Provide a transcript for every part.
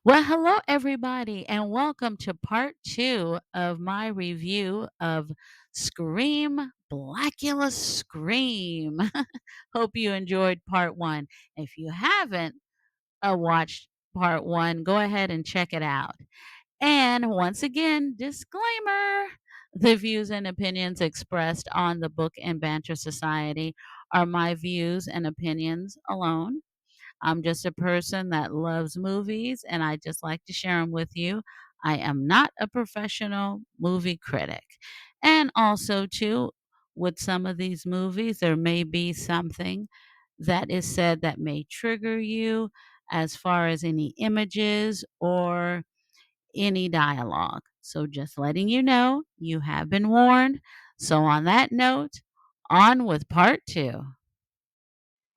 Well, hello, everybody, and welcome to part two of my review of Scream Blacula Scream. Hope you enjoyed part one. If you haven't watched part one, go ahead and check it out. And once again, disclaimer, the views and opinions expressed on the Book and Banter Society are my views and opinions alone. I'm just a person that loves movies and I just like to share them with you. I am not a professional movie critic. And also, too, with some of these movies, there may be something that is said that may trigger you as far as any images or any dialogue. So, just letting you know, you have been warned. So, on that note, on with part two.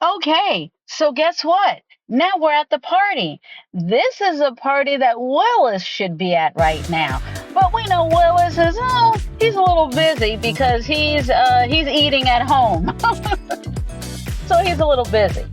Okay, so guess what? Now we're at the party. This is a party that Willis should be at right now. But we know Willis is he's a little busy because he's eating at home. So he's a little busy.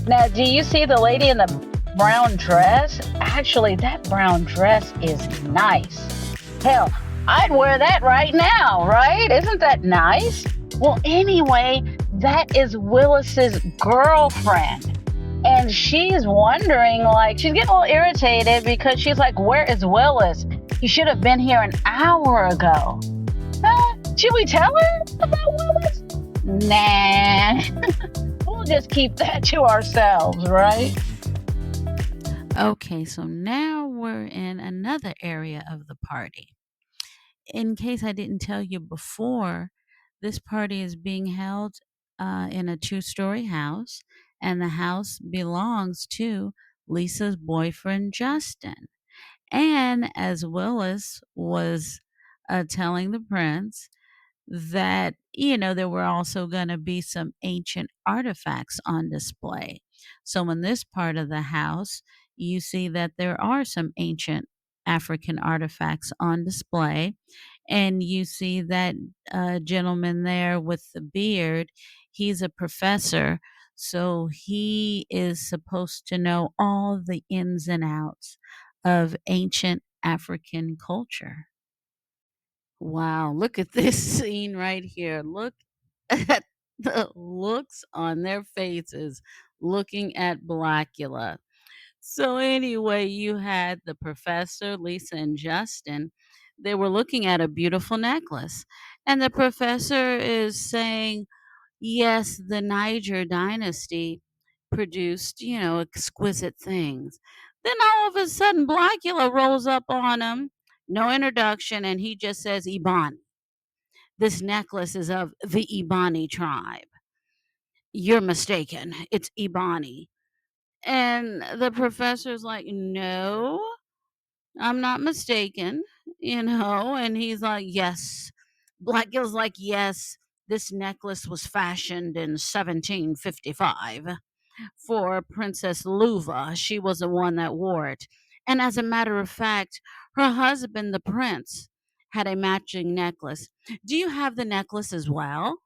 Now, do you see the lady in the brown dress? Actually, that brown dress is nice. Hell, I'd wear that right now, right? Isn't that nice? Well, anyway, that is Willis's girlfriend. And she's wondering, like, she's getting a little irritated because she's like, where is Willis? He should have been here an hour ago. Should we tell her about Willis? Nah. We'll just keep that to ourselves, right? Okay, so now we're in another area of the party. In case I didn't tell you before, this party is being held in a two-story house, and the house belongs to Lisa's boyfriend, Justin. And as Willis was telling the prince, that there were also going to be some ancient artifacts on display. So in this part of the house, you see that there are some ancient African artifacts on display, and you see that gentleman there with the beard. He's a professor, so he is supposed to know all the ins and outs of ancient African culture. Wow, look at this scene right here. Look at the looks on their faces looking at Blacula. So, anyway, you had the professor, Lisa, and Justin. They were looking at a beautiful necklace. And the professor is saying, yes, the Niger dynasty produced, exquisite things. Then all of a sudden, Blacula rolls up on him, no introduction, and he just says, Iban. This necklace is of the Ibani tribe. You're mistaken. It's Ibani. And the professor's like, no, I'm not mistaken. And he's like, yes. Blackgill's like, yes, this necklace was fashioned in 1755 for Princess Luva. She was the one that wore it. And as a matter of fact, her husband, the prince, had a matching necklace. Do you have the necklace as well?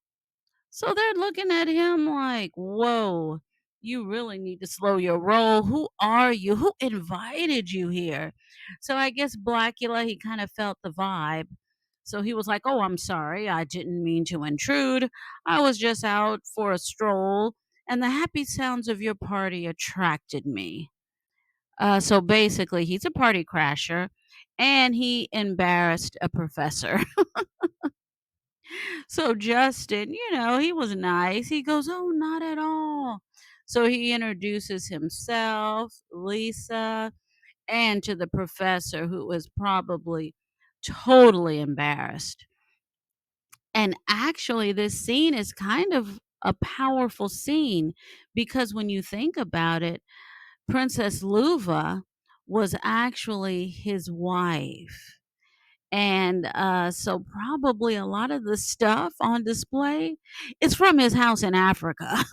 So they're looking at him like, whoa, you really need to slow your roll. Who are you? Who invited you here? So I guess Blackula, he kind of felt the vibe. So he was like, oh, I'm sorry. I didn't mean to intrude. I was just out for a stroll, and the happy sounds of your party attracted me. So basically, he's a party crasher, and he embarrassed a professor. So Justin, he was nice. He goes, "Oh, not at all." So he introduces himself, Lisa, and to the professor, who was probably totally embarrassed. And actually, this scene is kind of a powerful scene because when you think about it, Princess Luva was actually his wife. And so, probably a lot of the stuff on display is from his house in Africa.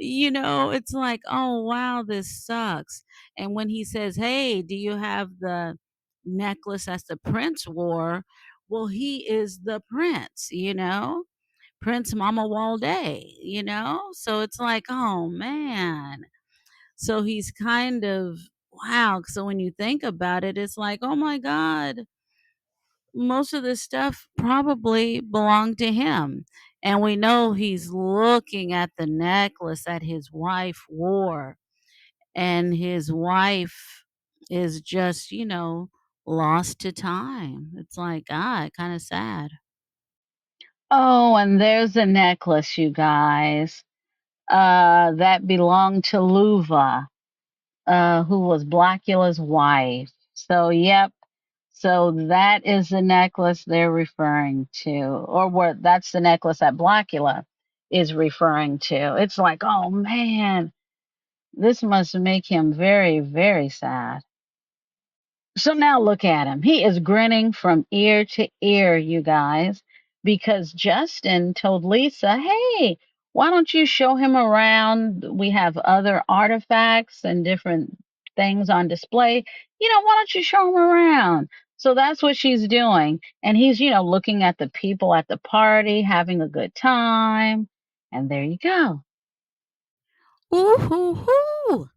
It's like, oh, wow, this sucks. And when he says, hey, do you have the necklace that the prince wore? Well, he is the prince. Prince Mama Walde. So it's like, oh, man. So he's kind of wow. So when you think about it, it's like, oh my God, most of this stuff probably belonged to him. And we know he's looking at the necklace that his wife wore, and his wife is just, lost to time. It's like, kind of sad. Oh, and there's a necklace, you guys, that belonged to Luva, who was Blacula's wife. So, yep. So that is the necklace they're referring to, or what that's the necklace that Blacula is referring to. It's like, oh man, this must make him very, very sad. So now look at him. He is grinning from ear to ear, you guys, because Justin told Lisa, hey, why don't you show him around? We have other artifacts and different things on display. Why don't you show him around? So that's what she's doing. And he's, looking at the people at the party, having a good time. And there you go. Ooh, hoo, hoo.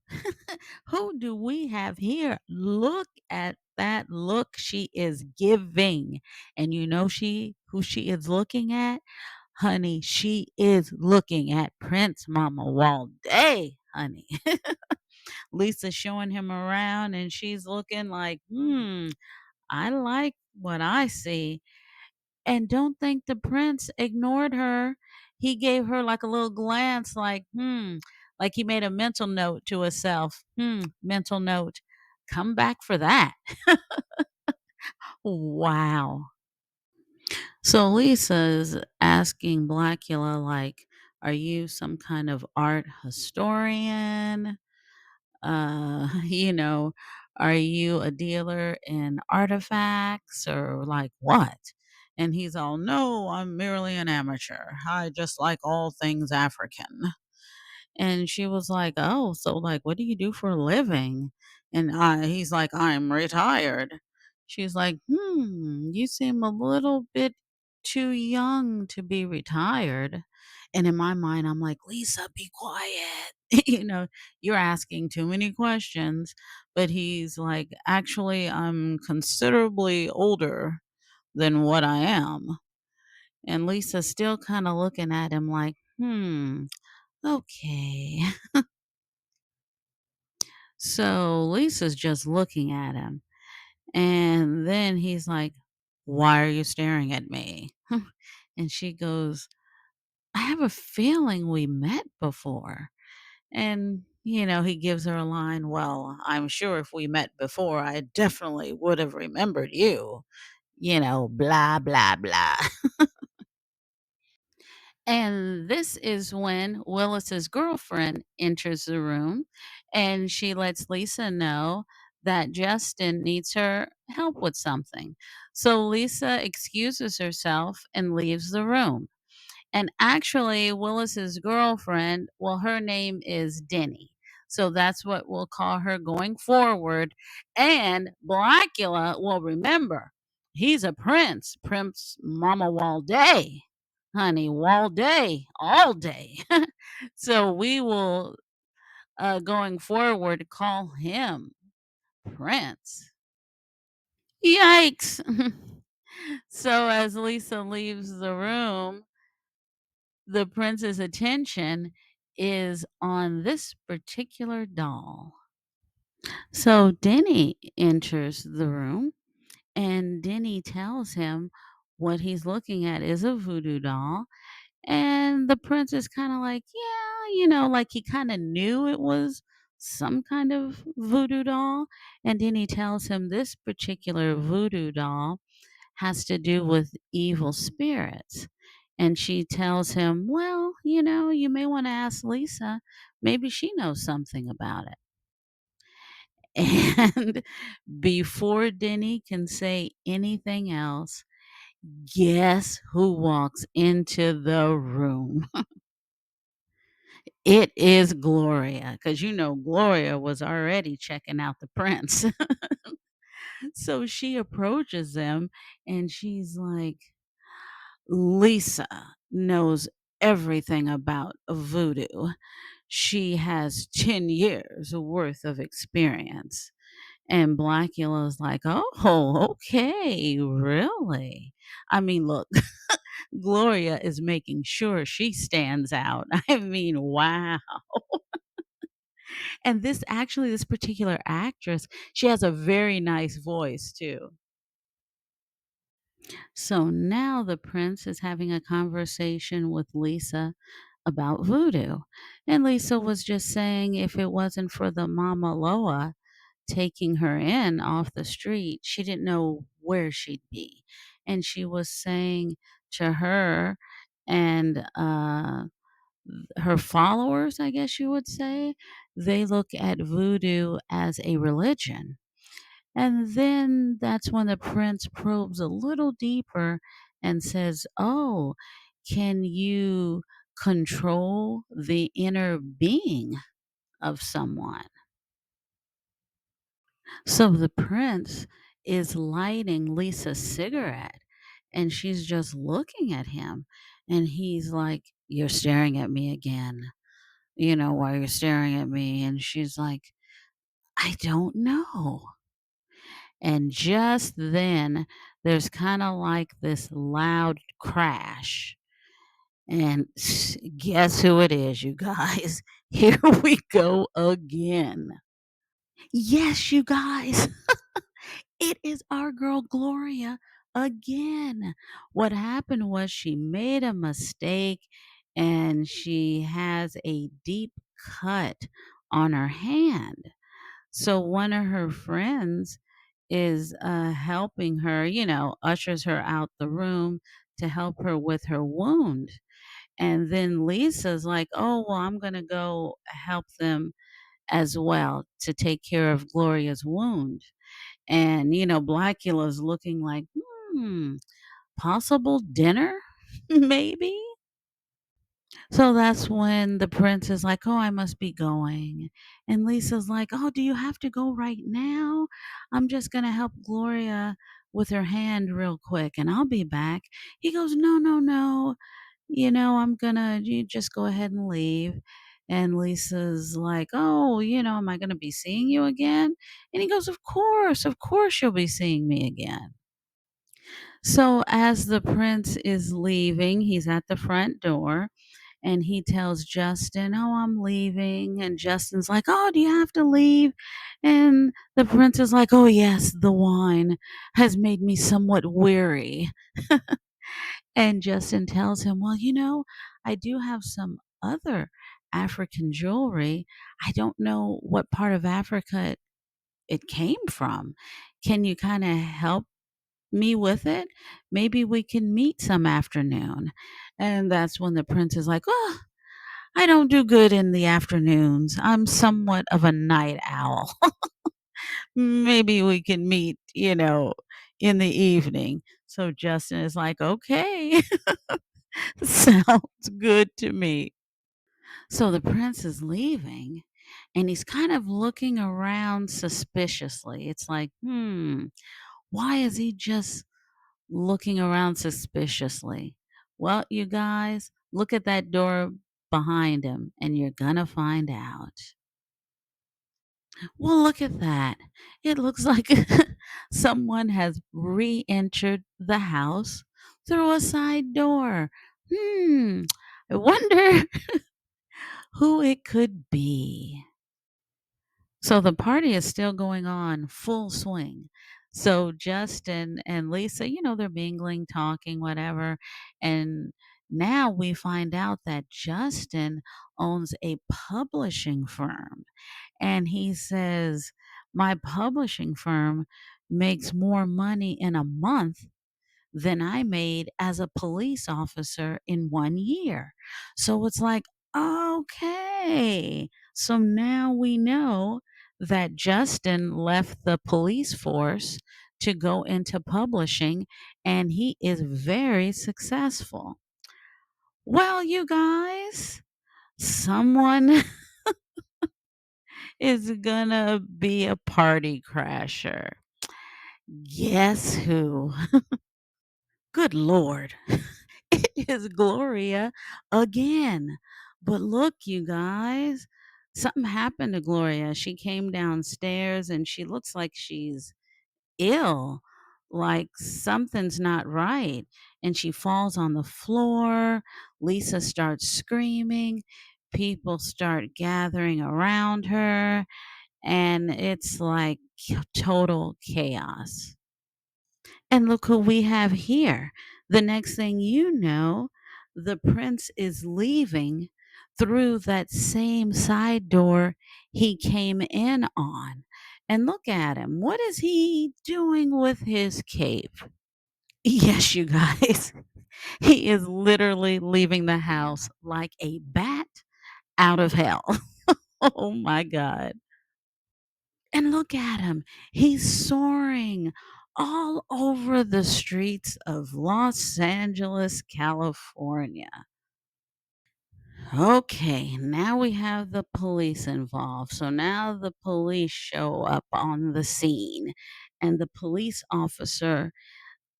Who do we have here? Look at that look she is giving. And you know who she is looking at? Honey, she is looking at Prince Mama Walday, honey. Lisa's showing him around and she's looking like, I like what I see. And don't think the prince ignored her. He gave her like a little glance, like he made a mental note to himself. Mental note. Come back for that. Wow. So Lisa's asking Blackula, like, are you some kind of art historian? You know, are you a dealer in artifacts or like what? And he's all, no, I'm merely an amateur. I just like all things African. And she was like, "Oh, so like what do you do for a living?" And he's like, "I'm retired." She's like, you seem a little bit too young to be retired." And in my mind, I'm like, "Lisa, be quiet." You're asking too many questions. But he's like, "Actually, I'm considerably older than what I am." And Lisa's still kind of looking at him like, okay. So Lisa's just looking at him. And then he's like, "Why are you staring at me?" And she goes, "I have a feeling we met before." And, he gives her a line, "Well, I'm sure if we met before, I definitely would have remembered you. Blah, blah, blah." And this is when Willis's girlfriend enters the room and she lets Lisa know that Justin needs her help with something. So Lisa excuses herself and leaves the room. And actually, Willis's girlfriend, well, her name is Denny. So that's what we'll call her going forward. And Blackula will remember he's a prince, Prince Mama Walday. Honey, Walday, all day. So we will, going forward, call him Prince. Yikes. So as Lisa leaves the room, the prince's attention is on this particular doll. So Denny enters the room and Denny tells him what he's looking at is a voodoo doll. And the prince is kind of like, yeah, like he kind of knew it was some kind of voodoo doll. And then he tells him this particular voodoo doll has to do with evil spirits. And she tells him, well, you may want to ask Lisa. Maybe she knows something about it. And before Denny can say anything else, guess who walks into the room? It is Gloria, because Gloria was already checking out the prince. So she approaches them and she's like, Lisa knows everything about voodoo. She has 10 years worth of experience. And Blackula's like, "Oh, okay, really?" I mean, look, Gloria is making sure she stands out. I mean, wow. And this particular actress, she has a very nice voice too. So now the prince is having a conversation with Lisa about voodoo. And Lisa was just saying if it wasn't for the Mama Loa taking her in off the street, she didn't know where she'd be. And she was saying to her and her followers, I guess you would say, they look at voodoo as a religion. And then that's when the prince probes a little deeper and says, "Oh, can you control the inner being of someone?" So the prince is lighting Lisa's cigarette and she's just looking at him. And he's like, "You're staring at me again. You know why you're staring at me?" And she's like, "I don't know." And just then, there's kind of like this loud crash. And guess who it is, you guys? Here we go again. Yes, you guys. It is our girl Gloria again. What happened was she made a mistake and she has a deep cut on her hand. So one of her friends is helping her, ushers her out the room to help her with her wound. And then Lisa's like, "Oh, well, I'm going to go help them as well to take care of Gloria's wound." And, Blacula's looking like, possible dinner, maybe? So that's when the prince is like, "Oh, I must be going." And Lisa's like, "Oh, do you have to go right now? I'm just going to help Gloria with her hand real quick and I'll be back." He goes, "No, no, no. You just go ahead and leave." And Lisa's like, "Oh, am I going to be seeing you again?" And he goes, of course you'll be seeing me again." So as the prince is leaving, he's at the front door and he tells Justin, "Oh, I'm leaving." And Justin's like, "Oh, do you have to leave?" And the prince is like, "Oh, yes, the wine has made me somewhat weary." And Justin tells him, "Well, I do have some other African jewelry. I don't know what part of Africa it came from. Can you kind of help me with it? Maybe we can meet some afternoon." And that's when the prince is like, "Oh, I don't do good in the afternoons. I'm somewhat of a night owl. Maybe we can meet, in the evening." So Justin is like, "Okay, sounds good to me." So the prince is leaving and he's kind of looking around suspiciously. It's like, why is he just looking around suspiciously? Well, you guys, look at that door behind him and you're gonna find out. Well, look at that. It looks like someone has re entered the house through a side door. Hmm, I wonder who it could be. So the party is still going on full swing. So Justin and Lisa, they're mingling, talking, whatever. And now we find out that Justin owns a publishing firm. And he says, "My publishing firm makes more money in a month than I made as a police officer in 1 year." So it's like, okay. So now we know that Justin left the police force to go into publishing and he is very successful. Well, you guys, someone is gonna be a party crasher. Guess who? Good Lord. It is Gloria again. But look, you guys, Something happened to Gloria. She came downstairs and she looks like she's ill, like something's not right. And she falls on the floor. Lisa starts screaming. People start gathering around her, and it's like total chaos. And look who we have here. The next thing you know, the prince is leaving through that same side door he came in on. And look at him. What is he doing with his cape? Yes, you guys. He is literally leaving the house like a bat out of hell. Oh my God. And look at him. He's soaring all over the streets of Los Angeles, California. Okay, now we have the police involved. So now the police show up on the scene, and the police officer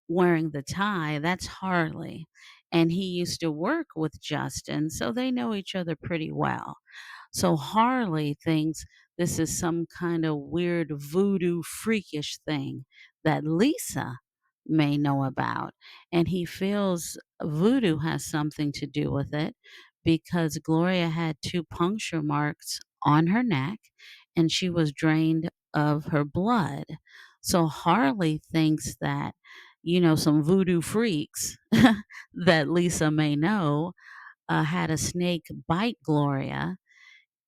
wearing the tie, that's Harley. And he used to work with Justin, so they know each other pretty well. So Harley thinks this is some kind of weird voodoo freakish thing that Lisa may know about. And he feels voodoo has something to do with it because Gloria had two puncture marks on her neck and she was drained of her blood. So Harley thinks that, some voodoo freaks that Lisa may know had a snake bite Gloria,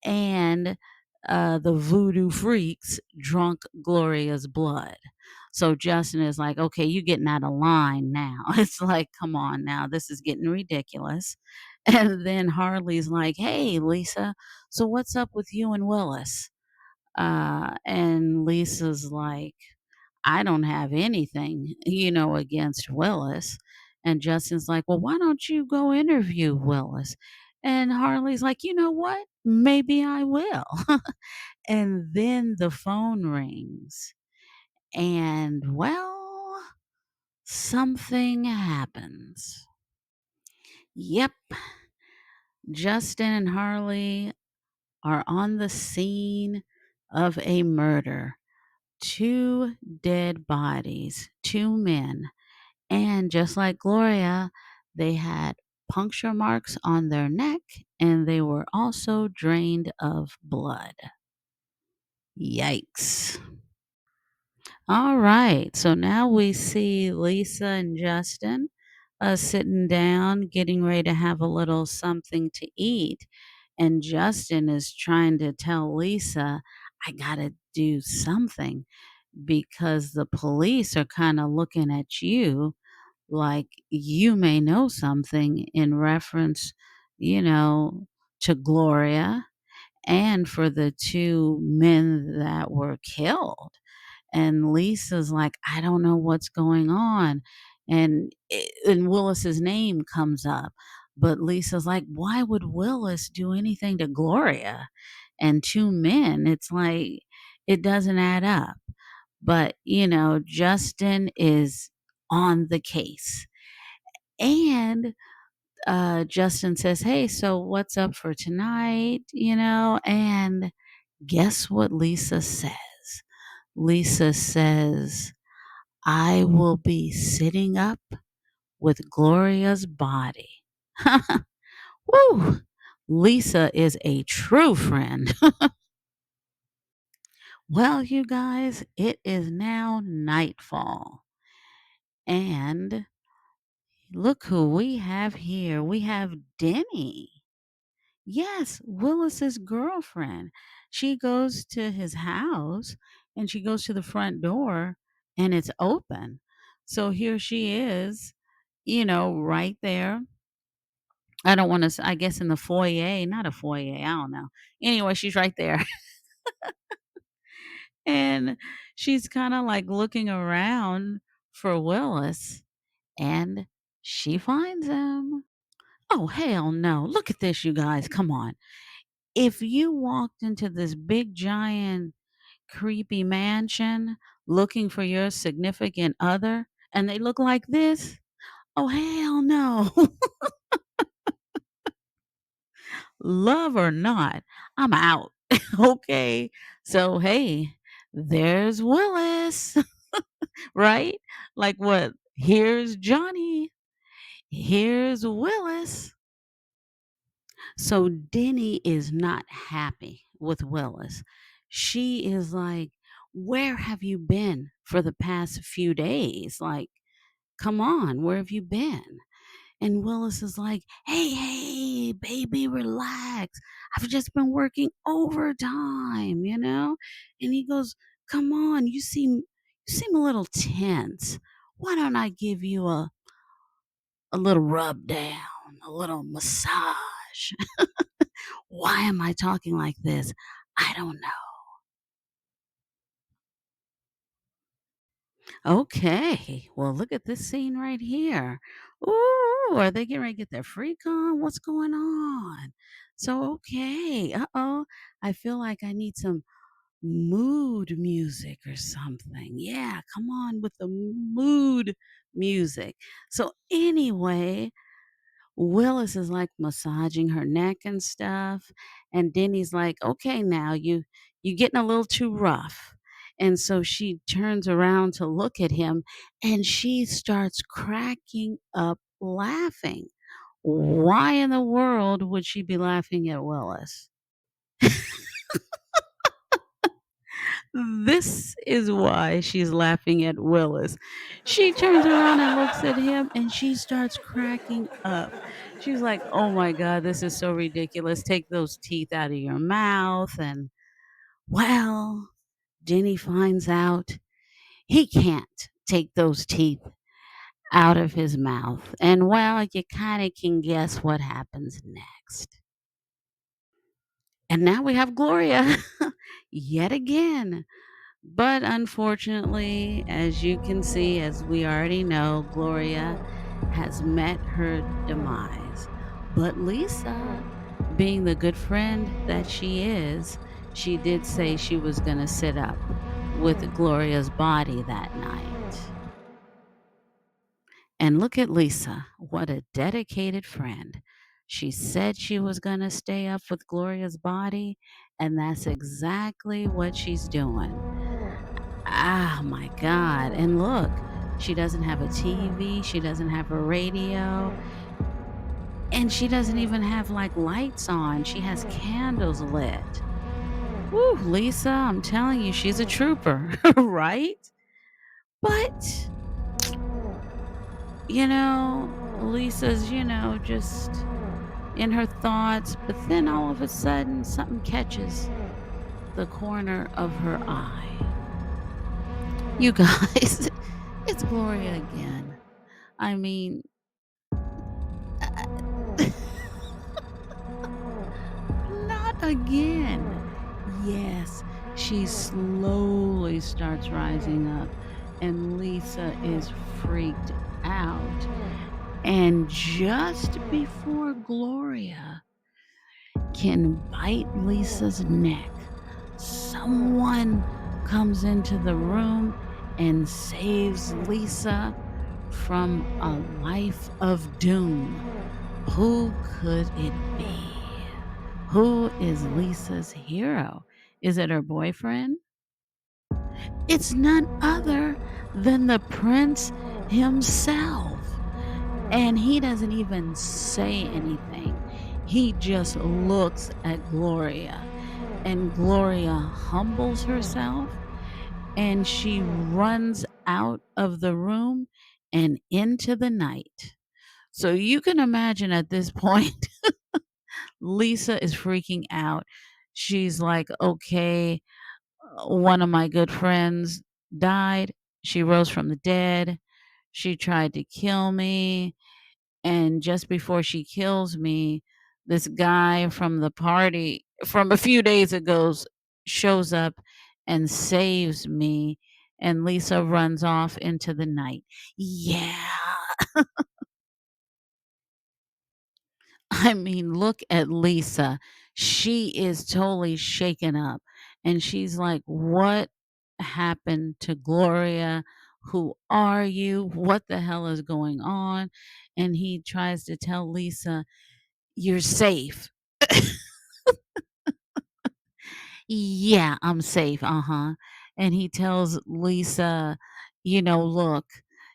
and the voodoo freaks drunk Gloria's blood. So Justin is like, okay, you getting out of line now. It's like, come on now, this is getting ridiculous. And then Harley's like, hey, Lisa, so what's up with you and Willis? And Lisa's like, I don't have anything, against Willis. And Justin's like, well, why don't you go interview Willis? And Harley's like, you know what? Maybe I will. And then the phone rings. And well, something happens. Yep. Justin and Harley are on the scene of a murder. Two dead bodies, two men. And just like Gloria, they had puncture marks on their neck and they were also drained of blood. Yikes. All right. So now we see Lisa and Justin sitting down, getting ready to have a little something to eat. And Justin is trying to tell Lisa, I got to do something because the police are kind of looking at you like you may know something in reference, you know, to Gloria and for the two men that were killed. And Lisa's like, I don't know what's going on. And Willis's name comes up. But Lisa's like, why would Willis do anything to Gloria? And two men, it's like, it doesn't add up. But, Justin is on the case. And Justin says, hey, so what's up for tonight? And guess what Lisa says? Lisa says, I will be sitting up with Gloria's body. Woo! Lisa is a true friend. Well, you guys, it is now nightfall. And look who we have here. We have Denny. Yes, Willis's girlfriend. She goes to his house and she goes to the front door and it's open. So here she is, right there. I don't want to, I guess in the foyer, not a foyer, I don't know. Anyway, she's right there. And she's kind of like looking around for Willis and she finds him. Oh, hell no. Look at this, you guys. Come on. If you walked into this big, giant, creepy mansion looking for your significant other and they look like this, oh, hell no. Love or not, I'm out. Okay. So, hey, there's Willis, right? Like what? Here's Johnny. Here's Willis. So Denny is not happy with Willis. She is like, "Where have you been for the past few days? Like, come on, where have you been?" And Willis is like, hey, baby, relax. I've just been working overtime, you know? And he goes, come on, you seem a little tense. Why don't I give you a little rub down, a little massage? Why am I talking like this? I don't know. Okay. Well, look at this scene right here. Ooh, are they getting ready to get their freak on? What's going on? So, okay. Uh-oh. I feel like I need some mood music or something. Yeah, come on with the mood music. So, anyway, Willis is like massaging her neck and stuff, and Denny's like, "Okay, now you getting a little too rough." And so she turns around to look at him and she starts cracking up laughing. Why in the world would she be laughing at Willis? This is why she's laughing at Willis. She turns around and looks at him and she starts cracking up. She's like, "Oh my God, this is so ridiculous. Take those teeth out of your mouth." And well, Jenny finds out he can't take those teeth out of his mouth. And well, you kind of can guess what happens next. And now we have Gloria yet again. But unfortunately, as you can see, as we already know, Gloria has met her demise. But Lisa, being the good friend that she is, she did say she was going to sit up with Gloria's body that night. And look at Lisa, what a dedicated friend. She said she was going to stay up with Gloria's body, and that's exactly what she's doing. Ah, my God. And look, she doesn't have a TV, she doesn't have a radio, and she doesn't even have like lights on. She has candles lit. Woo, Lisa, I'm telling you, she's a trooper, right? But, Lisa's, just in her thoughts, but then all of a sudden something catches the corner of her eye. You guys, it's Gloria again. I mean, not again. Yes, she slowly starts rising up, and Lisa is freaked out. And just before Gloria can bite Lisa's neck, someone comes into the room and saves Lisa from a life of doom. Who could it be? Who is Lisa's hero? Is it her boyfriend? It's none other than the prince himself. And he doesn't even say anything. He just looks at Gloria. And Gloria humbles herself and she runs out of the room and into the night. So you can imagine at this point, Lisa is freaking out. She's like, okay, one of my good friends died. She rose from the dead. She tried to kill me. And just before she kills me, this guy from the party from a few days ago shows up and saves me. And Lisa runs off into the night. Yeah. I mean, look at Lisa. She is totally shaken up. And she's like, what happened to Gloria? Who are you? What the hell is going on? And he tries to tell Lisa, you're safe. Yeah, I'm safe, uh-huh, and he tells Lisa, "Look,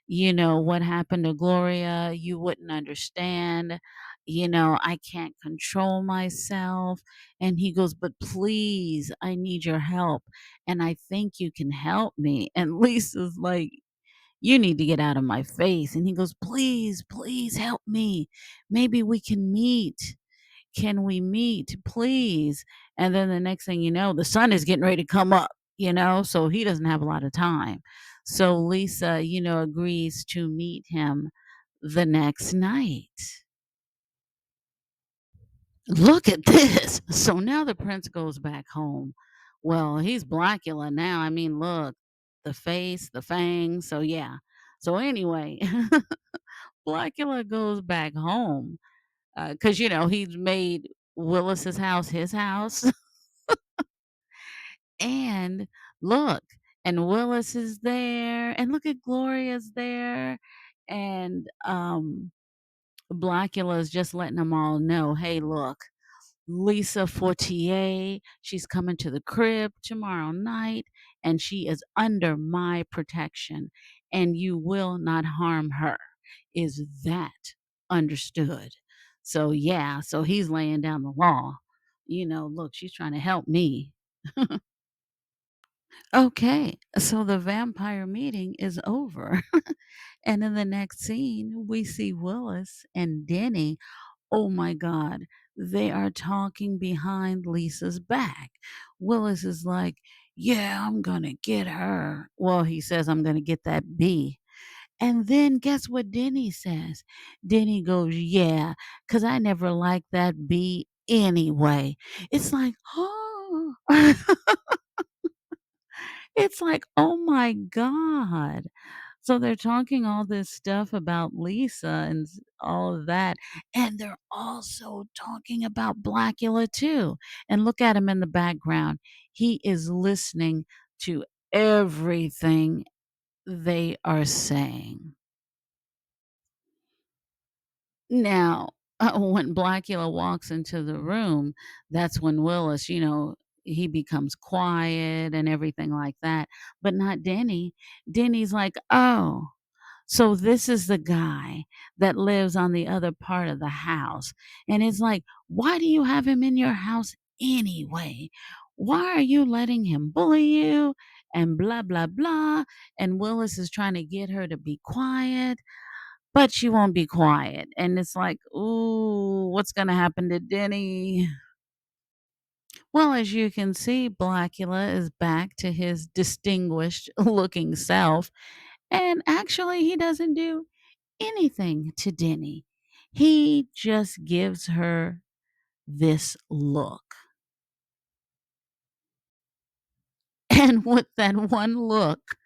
what happened to Gloria, you wouldn't understand, I can't control myself," and he goes, "But please, I need your help, and I think you can help me," and Lisa's like, "You need to get out of my face," and he goes, "Please, please help me. Maybe we can meet." Can we meet, please? And then the next thing you know, the sun is getting ready to come up, so he doesn't have a lot of time. So Lisa, agrees to meet him the next night. Look at this. So now the prince goes back home. Well, he's Blacula now. I mean, look, the face, the fangs. So, yeah. So, anyway, Blacula goes back home because, he's made Willis's house his house. And look, and Willis is there, and look at Gloria's there, and Blackula is just letting them all know, hey, look, Lisa Fortier, she's coming to the crib tomorrow night, and she is under my protection, and you will not harm her. Is that understood? So yeah, so he's laying down the law. Look, she's trying to help me. Okay, so the vampire meeting is over. And in the next scene, we see Willis and Denny. Oh my God, they are talking behind Lisa's back. Willis is like, "Yeah, I'm gonna get her." Well, he says, "I'm gonna get that bee." And then guess what Denny says? Denny goes, "Yeah, because I never liked that bee anyway." It's like, oh. It's like, "Oh my god." So they're talking all this stuff about Lisa and all of that, and they're also talking about Blackula too. And look at him in the background. He is listening to everything they are saying. Now, when Blackula walks into the room, that's when Willis, he becomes quiet and everything like that, but not Denny. Denny's like, "Oh, so this is the guy that lives on the other part of the house." And it's like, "Why do you have him in your house anyway? Why are you letting him bully you?" And blah, blah, blah. And Willis is trying to get her to be quiet, but she won't be quiet. And it's like, "Ooh, what's gonna happen to Denny?" Well, as you can see, Blackula is back to his distinguished looking self. And actually, he doesn't do anything to Denny. He just gives her this look. And with that one look,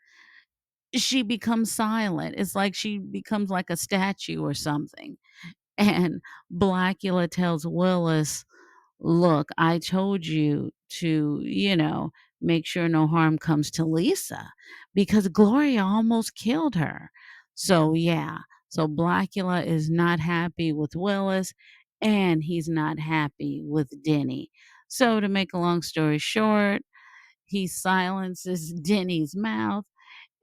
she becomes silent. It's like she becomes like a statue or something. And Blackula tells Willis, "Look, I told you to, make sure no harm comes to Lisa because Gloria almost killed her." So, yeah. So, Blackula is not happy with Willis and he's not happy with Denny. So, to make a long story short, he silences Denny's mouth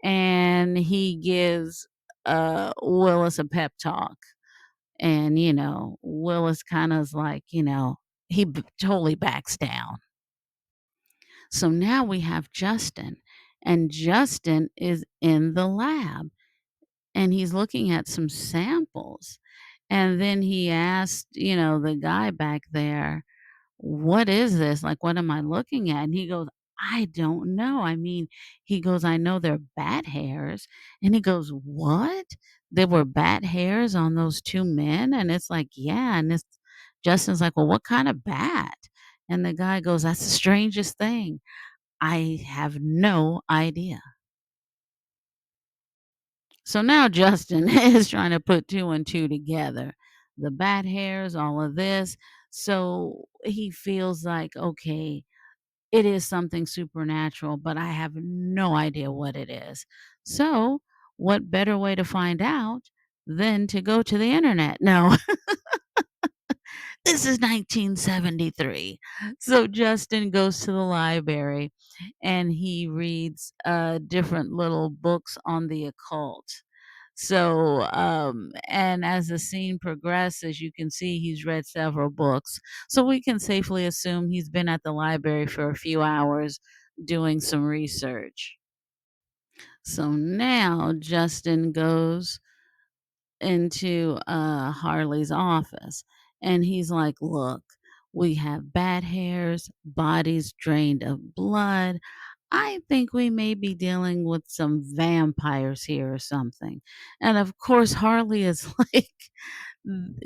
and he gives Willis a pep talk. And, Willis kind of is like, totally backs down. So now we have Justin, and Justin is in the lab and he's looking at some samples. And then he asked, the guy back there, "What is this? Like, what am I looking at?" And he goes, "I don't know. I mean," he goes, "I know they're bat hairs." And he goes, "What? There were bat hairs on those two men?" And it's like, "Yeah." And it's Justin's like, "Well, what kind of bat?" And the guy goes, "That's the strangest thing. I have no idea." So now Justin is trying to put two and two together. The bat hairs, all of this. So he feels like, okay, it is something supernatural, but I have no idea what it is. So, what better way to find out than to go to the internet? No. This is 1973. So Justin goes to the library and he reads different little books on the occult. So, and as the scene progresses, you can see he's read several books. So we can safely assume he's been at the library for a few hours doing some research. So now Justin goes into Harley's office and he's like, "Look, we have bat hairs, bodies drained of blood. I think we may be dealing with some vampires here or something." And of course, Harley is like,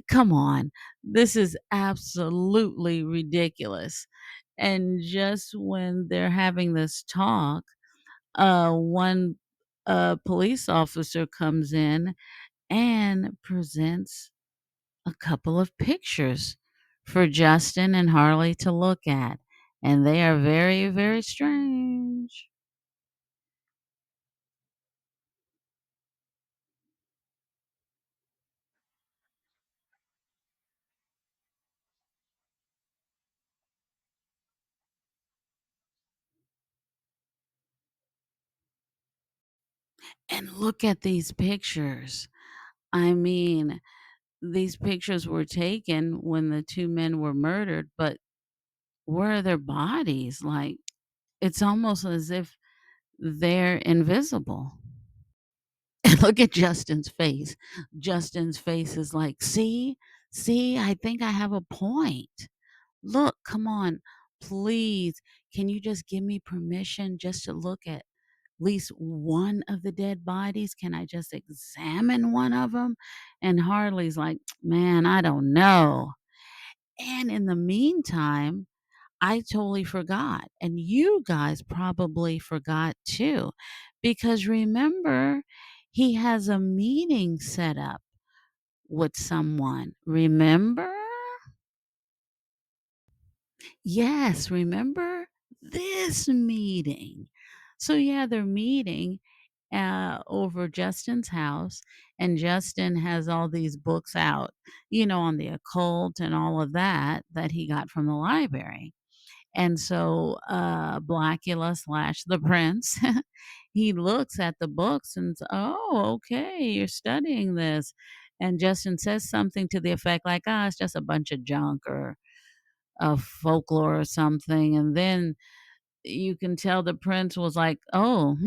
Come on, this is absolutely ridiculous." And just when they're having this talk, one police officer comes in and presents a couple of pictures for Justin and Harley to look at. And they are very, very strange. And look at these pictures. I mean, these pictures were taken when the two men were murdered, but where are their bodies? Like, it's almost as if they're invisible. And look at Justin's face. Justin's face is like, see, I think I have a point. Look, come on, please. Can you just give me permission just to look at least one of the dead bodies? Can I just examine one of them? And Harley's like, man, I don't know. And in the meantime, I totally forgot. And you guys probably forgot too. Because remember, he has a meeting set up with someone. Remember? Yes, remember this meeting. So yeah, they're meeting over Justin's house, and Justin has all these books out, on the occult and all of that he got from the library. And so Blacula slash the prince, he looks at the books and says, "Oh, okay, you're studying this." And Justin says something to the effect like, "Ah, it's just a bunch of junk or of folklore or something." And then you can tell the prince was like, "Oh,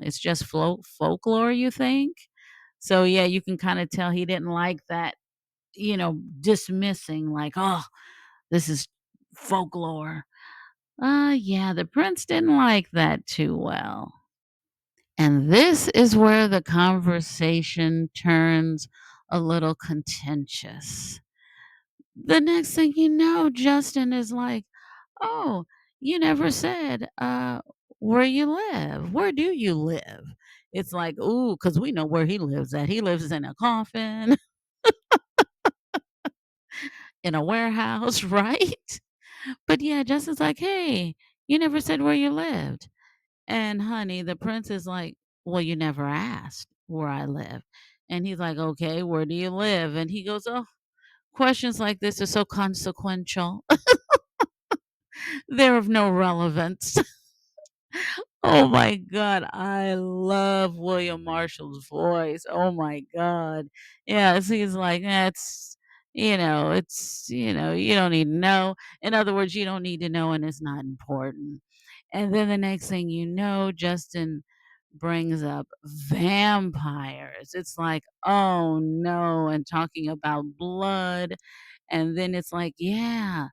it's just folklore, you think?" So yeah, you can kind of tell he didn't like that, dismissing like, "Oh, this is folklore." Yeah, the prince didn't like that too well. And this is where the conversation turns a little contentious. The next thing you know, Justin is like, "Oh, you never said where you live. Where do you live?" It's like, "Ooh, because we know where he lives at. He lives in a coffin, in a warehouse, right?" But yeah, Justin's like, "Hey, you never said where you lived." And honey, the prince is like, "Well, you never asked where I live." And he's like, "Okay, where do you live?" And he goes, "Oh, questions like this are so consequential. They're of no relevance." Oh my god, I love William Marshall's voice. Oh my god. Yes, he's like, "That's, you don't need to know." In other words, you don't need to know and it's not important. And then the next thing you know, Justin brings up vampires. It's like, "Oh no," and talking about blood. And then it's like, "Yeah,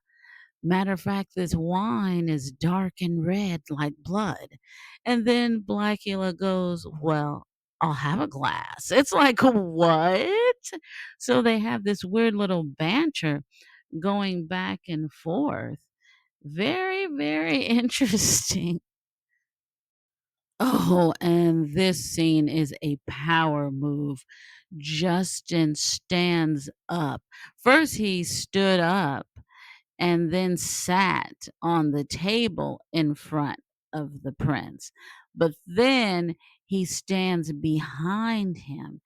matter of fact, this wine is dark and red like blood." And then Blackula goes, "Well, I'll have a glass." It's like, what? So they have this weird little banter going back and forth. Very, very interesting. Oh, and this scene is a power move. Justin stands up. First, he stood up and then sat on the table in front of the prince. But then he stands behind him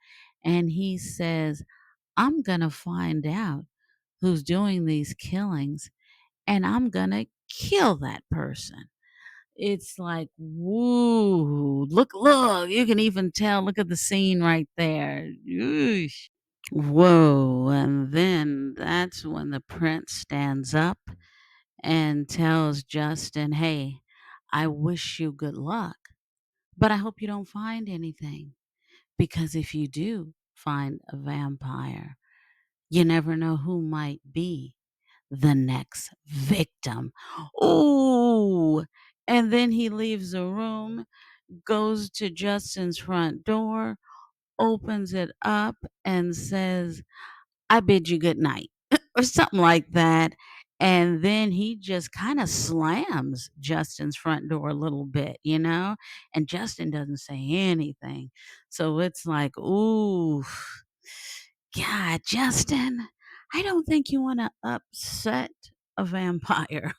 and he says, "I'm going to find out who's doing these killings, and I'm gonna kill that person. It's like, woo, look, you can even tell, look at the scene right there. Yeesh. Whoa, and then that's when the prince stands up and tells Justin, "Hey, I wish you good luck, but I hope you don't find anything. Because if you do find a vampire, you never know who might be the next victim." Ooh. And then he leaves the room, goes to Justin's front door, opens it up, and says, "I bid you good night," or something like that. And then he just kind of slams Justin's front door a little bit, and Justin doesn't say anything. So it's like, ooh, God, Justin, I don't think you want to upset a vampire.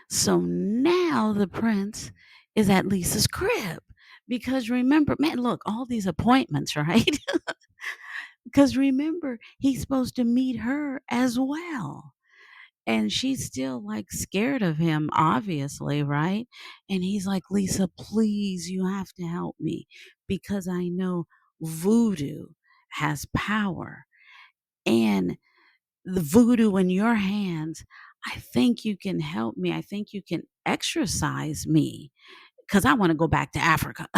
So now the prince is at Lisa's crib. Because remember, man, look, all these appointments, right? Because remember, he's supposed to meet her as well. And she's still like scared of him, obviously, right? And he's like, "Lisa, please, you have to help me because I know voodoo has power. And the voodoo in your hands, I think you can help me. I think you can exorcise me because I want to go back to Africa."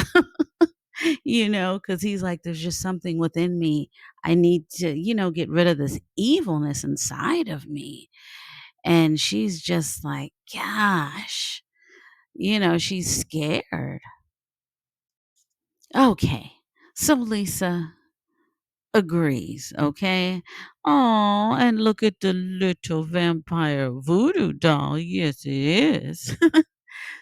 Because he's like, "There's just something within me. I need to, get rid of this evilness inside of me." And she's just like, gosh, she's scared. Okay. So Lisa agrees, okay? Oh, and look at the little vampire voodoo doll. Yes, it is.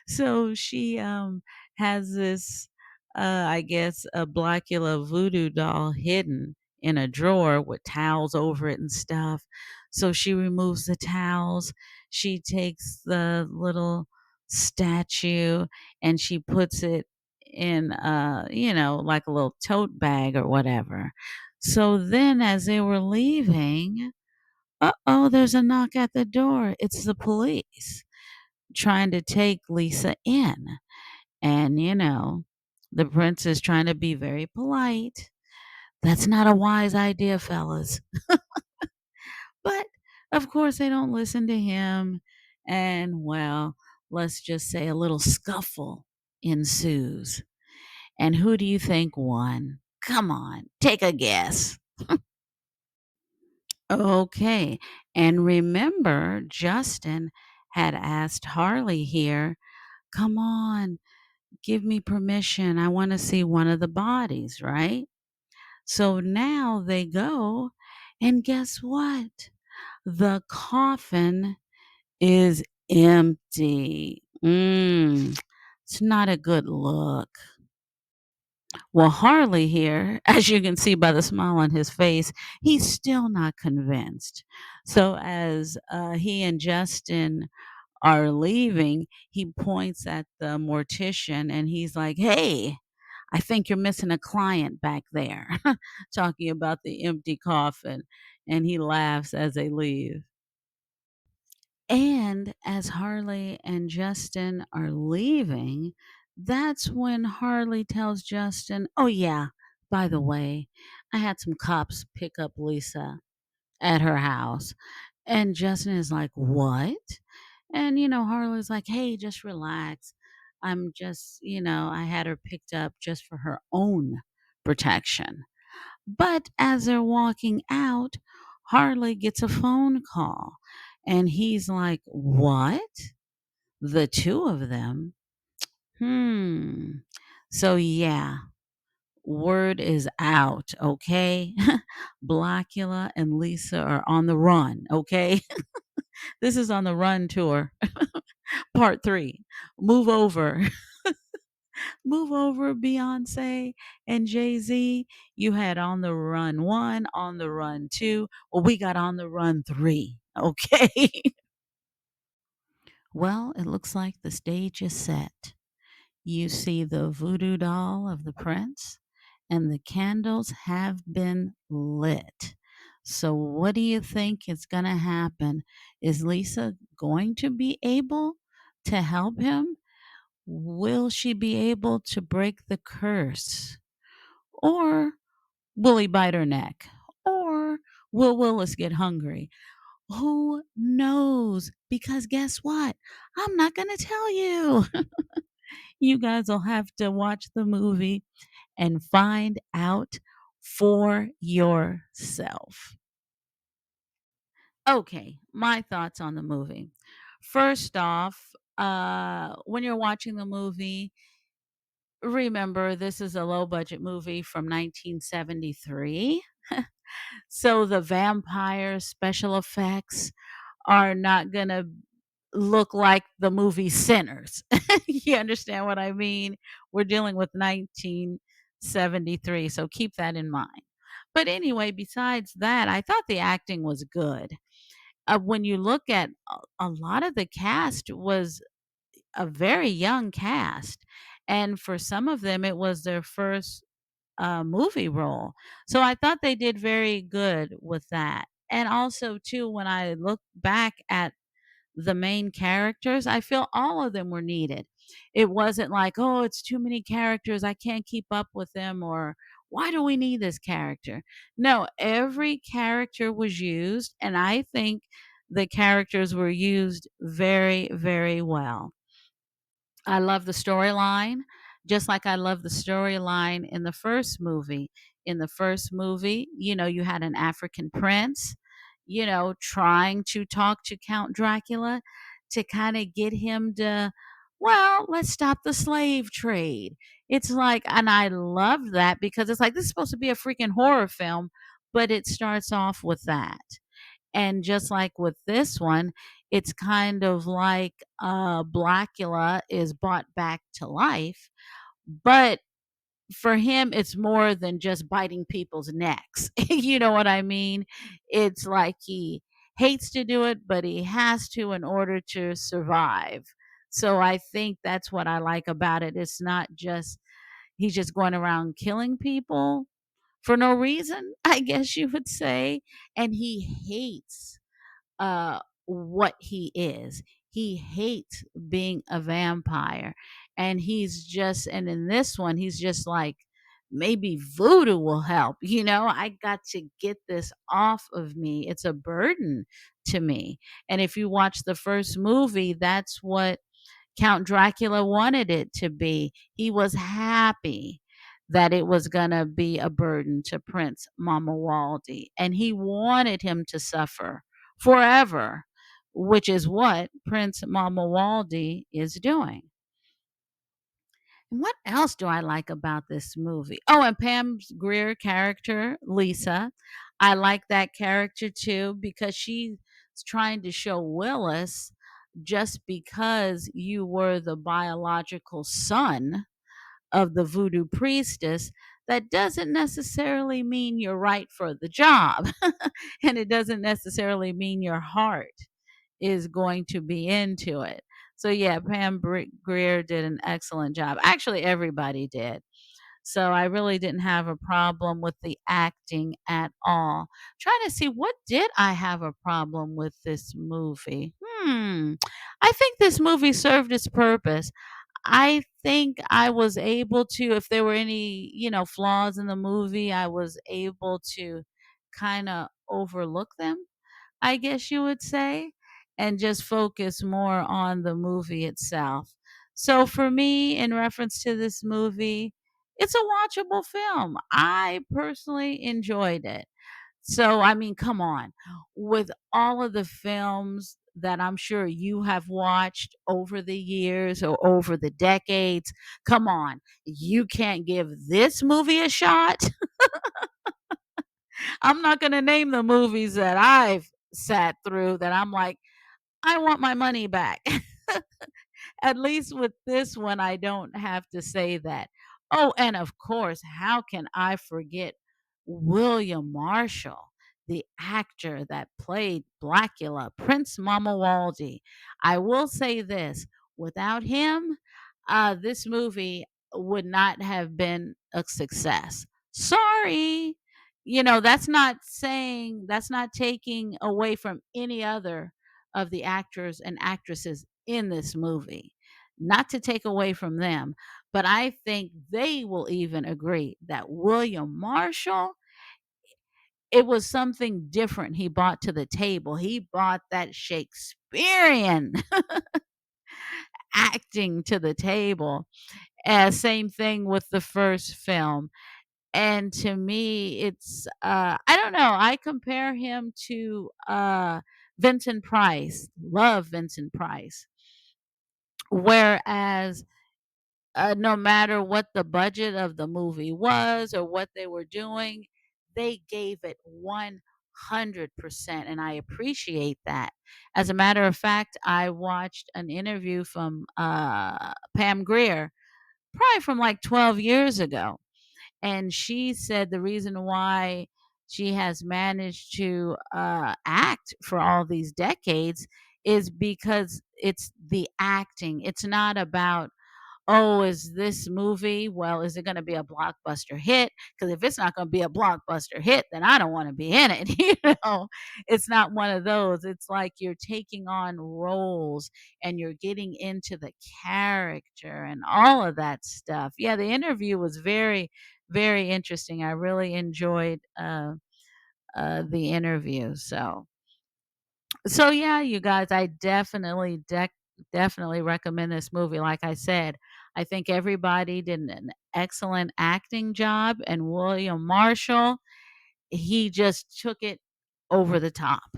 So she has this I guess a Blacula voodoo doll hidden in a drawer with towels over it and stuff. So she removes the towels. She takes the little statue and she puts it in like a little tote bag or whatever. So then as they were leaving, uh-oh, there's a knock at the door. It's the police trying to take Lisa in. And, the prince is trying to be very polite. That's not a wise idea, fellas. But of course, they don't listen to him. And, well, let's just say a little scuffle ensues. And who do you think won? Come on, take a guess. Okay. And remember, Justin had asked Harley here, "Come on, give me permission. I want to see one of the bodies," right? So now they go, and guess what? The coffin is empty. It's not a good look. Well, Harley here, as you can see by the smile on his face, he's still not convinced. So as he and Justin are leaving, he points at the mortician and he's like, "Hey, I think you're missing a client back there," talking about the empty coffin. And he laughs as they leave. And as Harley and Justin are leaving, that's when Harley tells Justin, "Oh, yeah, by the way, I had some cops pick up Lisa at her house." And Justin is like, "What?" And, Harley's like, "Hey, just relax. I'm just, I had her picked up just for her own protection." But as they're walking out, Harley gets a phone call. And he's like, "What? The two of them? Hmm." So, yeah, word is out, okay? Blackula and Lisa are on the run, okay? This is on the run tour, part three. Move over. Move over, Beyonce and Jay-Z. You had On the Run 1, On the Run 2. Well, we got On the Run 3. Okay. Well, it looks like the stage is set. You see the voodoo doll of the prince, and the candles have been lit. So, what do you think is going to happen? Is Lisa going to be able to help him? Will she be able to break the curse? Or will he bite her neck? Or will Willis get hungry? Who knows? Because guess what? I'm not going to tell you. You guys will have to watch the movie and find out for yourself. Okay, my thoughts on the movie. First off, when you're watching the movie, remember this is a low budget movie from 1973. So the vampire special effects are not going to look like the movie Sinners. You understand what I mean? We're dealing with 1973, so keep that in mind. But anyway, besides that, I thought the acting was good. When you look at a lot of the cast was a very young cast, and for some of them, it was their first movie role. So I thought they did very good with that. And also, too, when I look back at the main characters, I feel all of them were needed. It wasn't like, "Oh, it's too many characters, I can't keep up with them," or "Why do we need this character?" No, every character was used, and I think the characters were used very, very well. I love the storyline, just like I love the storyline in the first movie. In the first movie, you had an African prince, trying to talk to Count Dracula to kind of get him to, well, let's stop the slave trade. It's like, and I love that because it's like, this is supposed to be a freaking horror film, but it starts off with that. And just like with this one, it's kind of like Blacula is brought back to life, but for him, it's more than just biting people's necks. You know what I mean? It's like he hates to do it, but he has to in order to survive. So I think that's what I like about it. It's not just he's just going around killing people for no reason, I guess you would say. And he hates what he is. He hates being a vampire. And and in this one, he's just like, maybe voodoo will help. I got to get this off of me. It's a burden to me. And if you watch the first movie, that's what Count Dracula wanted it to be. He was happy that it was going to be a burden to Prince Mamawaldi, and he wanted him to suffer forever, which is what Prince Mamawaldi is doing. What else do I like about this movie? Oh, and Pam Grier character, Lisa. I like that character too because she's trying to show Willis just because you were the biological son of the voodoo priestess, that doesn't necessarily mean you're right for the job. And it doesn't necessarily mean your heart is going to be into it. So yeah, Greer did an excellent job. Actually, everybody did. So I really didn't have a problem with the acting at all. Trying to see what did I have a problem with this movie? I think this movie served its purpose. I think I was able to, if there were any, flaws in the movie, I was able to kind of overlook them, I guess you would say, and just focus more on the movie itself. So for me, in reference to this movie, it's a watchable film. I personally enjoyed it. So, I mean, come on. With all of the films that I'm sure you have watched over the years or over the decades, come on. You can't give this movie a shot. I'm not going to name the movies that I've sat through that I'm like, I want my money back. At least with this one, I don't have to say that. Oh, and of course, how can I forget William Marshall, the actor that played Blacula, Prince Mamawaldi? I will say this, without him, this movie would not have been a success. Sorry. that's not taking away from any other of the actors and actresses in this movie. Not to take away from them, but I think they will even agree that William Marshall, it was something different he brought to the table. He brought that Shakespearean acting to the table. Same thing with the first film. And to me, it's I don't know, I compare him to Vincent Price. Love Vincent Price. Whereas no matter what the budget of the movie was or what they were doing, they gave it 100%, and I appreciate that. As a matter of fact, I watched an interview from Pam Grier, probably from like 12 years ago, and she said the reason why she has managed to act for all these decades is because it's the acting. It's not about, oh, is this movie, well, is it going to be a blockbuster hit? Because if it's not going to be a blockbuster hit, then I don't want to be in it. It's not one of those. It's like you're taking on roles and you're getting into the character and all of that stuff. Yeah, the interview was very, very interesting. I really enjoyed the interview. So yeah, you guys, I definitely recommend this movie. Like I said, I think everybody did an excellent acting job, and William Marshall, he just took it over the top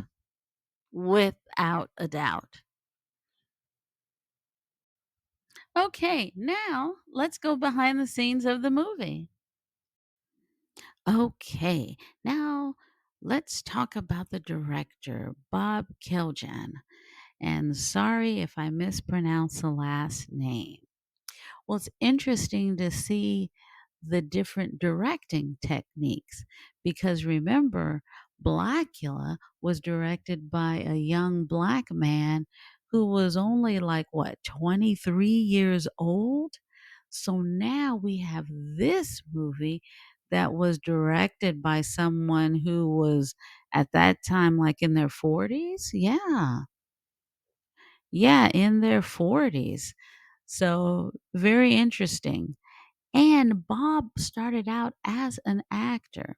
without a doubt. Okay, now let's go behind the scenes of the movie. Okay, now let's talk about the director, Bob Kiljan. And sorry if I mispronounce the last name. Well, it's interesting to see the different directing techniques because remember, Blacula was directed by a young black man who was only like what, 23 years old? So now we have this movie that was directed by someone who was at that time like in their 40s. Yeah. Yeah, in their 40s. So, very interesting. And Bob started out as an actor.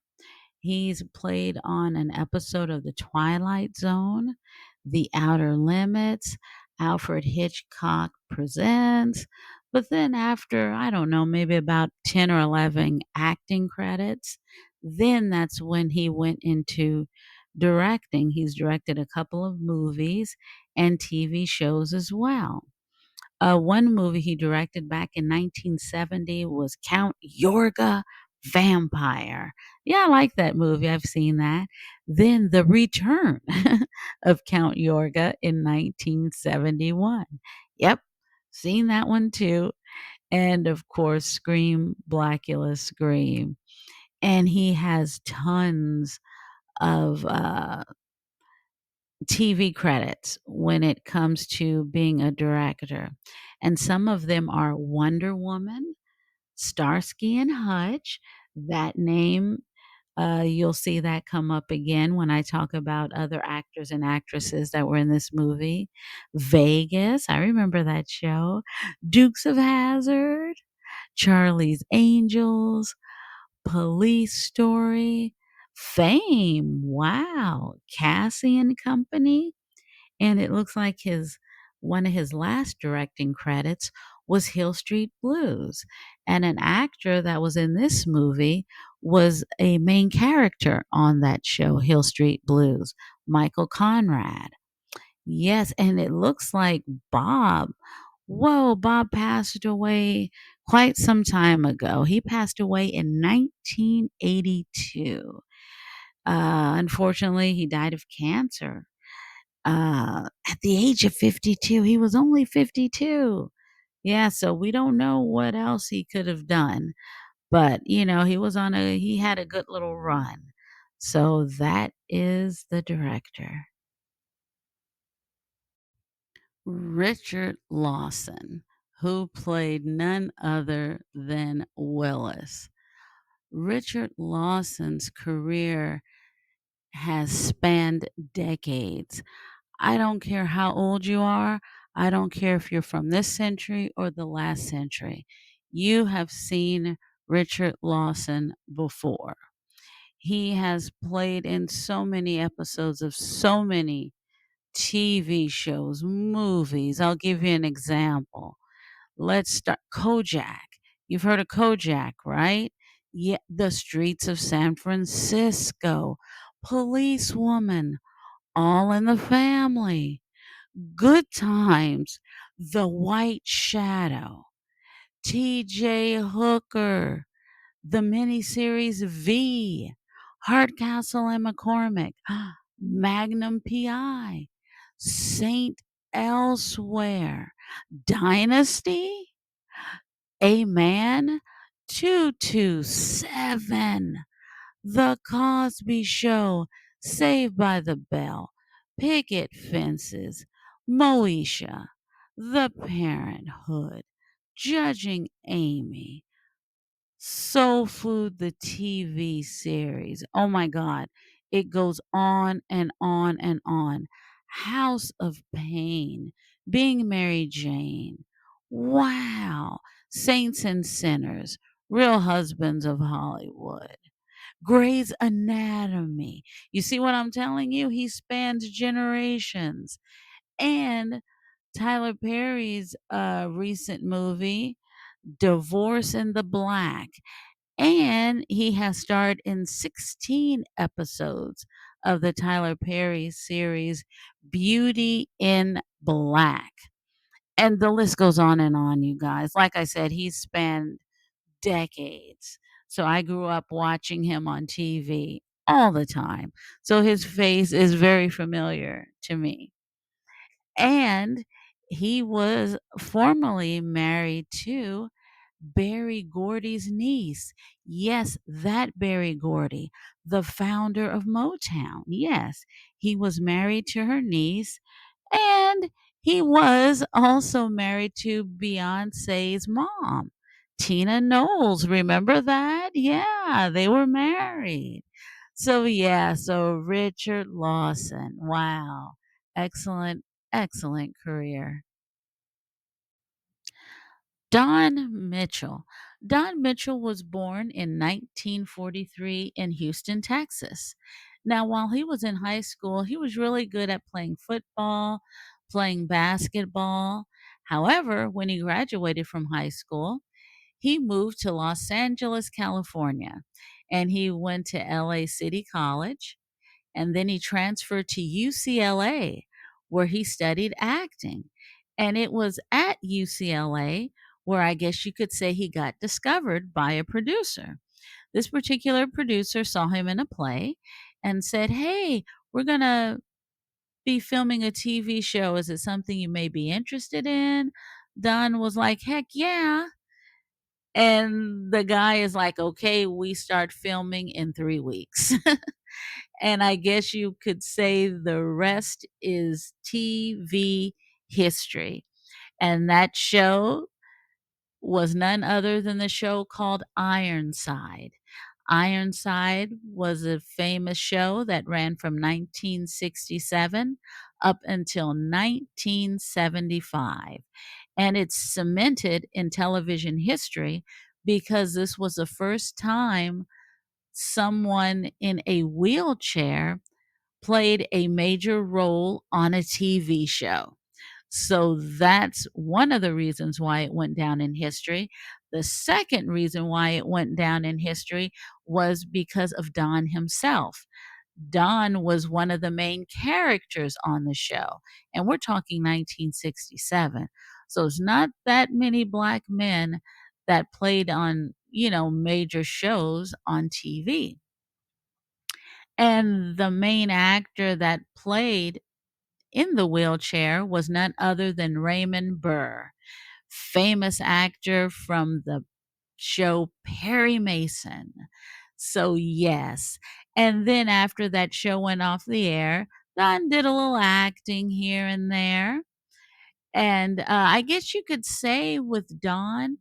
He's played on an episode of The Twilight Zone, The Outer Limits, Alfred Hitchcock Presents. But then, after, I don't know, maybe about 10 or 11 acting credits, then that's when he went into directing. He's directed a couple of movies and TV shows as well. One movie he directed back in 1970 was Count Yorga Vampire. Yeah, I like that movie. I've seen that. Then The Return of Count Yorga in 1971. Yep, seen that one too. And of course, Scream, Blacula Scream. And he has tons of TV credits when it comes to being a director. And some of them are Wonder Woman, Starsky and Hutch. That name, you'll see that come up again when I talk about other actors and actresses that were in this movie. Vegas, I remember that show. Dukes of Hazzard, Charlie's Angels, Police Story, Fame. Wow. Cassie and Company. And it looks like his one of his last directing credits was Hill Street Blues. And an actor that was in this movie was a main character on that show, Hill Street Blues, Michael Conrad. Yes, and it looks like Bob. Whoa, Bob passed away quite some time ago. He passed away in 1982. Unfortunately, he died of cancer at the age of 52. He was only 52. Yeah, so we don't know what else he could have done, but he had a good little run. So that is the director. Richard Lawson, who played none other than Willis. Richard Lawson's career has spanned decades. I don't care how old you are. I don't care if you're from this century or the last century. You have seen Richard Lawson before. He has played in so many episodes of so many TV shows, movies. I'll give you an example. Let's start Kojak. You've heard of Kojak, right? Yeah, The Streets of San Francisco, Policewoman, All in the Family, Good Times, The White Shadow, TJ Hooker, the miniseries V, Hardcastle and McCormick, Magnum PI, Saint Elsewhere, Dynasty, A Man, 227, The Cosby Show, Saved by the Bell, Picket Fences, Moesha, The Parenthood, Judging Amy, Soul Food, the TV series. Oh my God. It goes on and on and on. House of Pain, Being Mary Jane. Wow. Saints and Sinners, Real Husbands of Hollywood, Grey's Anatomy. You see what I'm telling you? He spans generations. And Tyler Perry's recent movie, Divorce in the Black. And he has starred in 16 episodes of the Tyler Perry series Beauty in Black. And the list goes on, you guys. Like I said, he's spanned decades. So I grew up watching him on TV all the time. So his face is very familiar to me. And he was formerly married to Berry Gordy's niece. Yes, that Berry Gordy, the founder of Motown. Yes, he was married to her niece, and he was also married to Beyonce's mom, Tina Knowles. Remember that? Yeah, they were married. So, yeah, so Richard Lawson. Wow. Excellent, excellent career. Don Mitchell. Don Mitchell was born in 1943 in Houston, Texas. Now, while he was in high school, he was really good at playing football, playing basketball. However, when he graduated from high school, he moved to Los Angeles, California, and he went to LA City College, and then he transferred to UCLA, where he studied acting. And it was at UCLA where I guess you could say he got discovered by a producer. This particular producer saw him in a play and said, "Hey, we're going to be filming a TV show. Is it something you may be interested in?" Don was like, "Heck yeah." And the guy is like, "Okay, we start filming in 3 weeks." And I guess you could say the rest is TV history. And that show was none other than the show called Ironside. Ironside was a famous show that ran from 1967 up until 1975. And it's cemented in television history because this was the first time someone in a wheelchair played a major role on a TV show. So that's one of the reasons why it went down in history. The second reason why it went down in history was because of Don himself. Don was one of the main characters on the show, and we're talking 1967. So it's not that many black men that played on, major shows on TV. And the main actor that played in the wheelchair was none other than Raymond Burr, famous actor from the show Perry Mason. So, yes. And then after that show went off the air, Don did a little acting here and there. And I guess you could say with Don,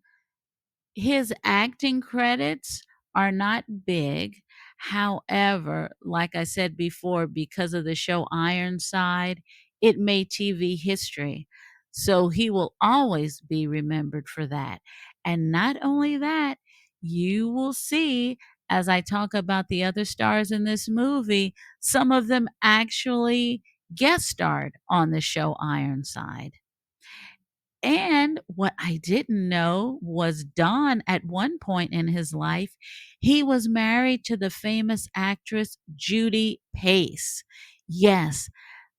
his acting credits are not big. However, like I said before, because of the show Ironside, it made TV history. So he will always be remembered for that. And not only that, you will see as I talk about the other stars in this movie, some of them actually guest starred on the show Ironside. And what I didn't know was Don, at one point in his life, he was married to the famous actress Judy Pace. Yes,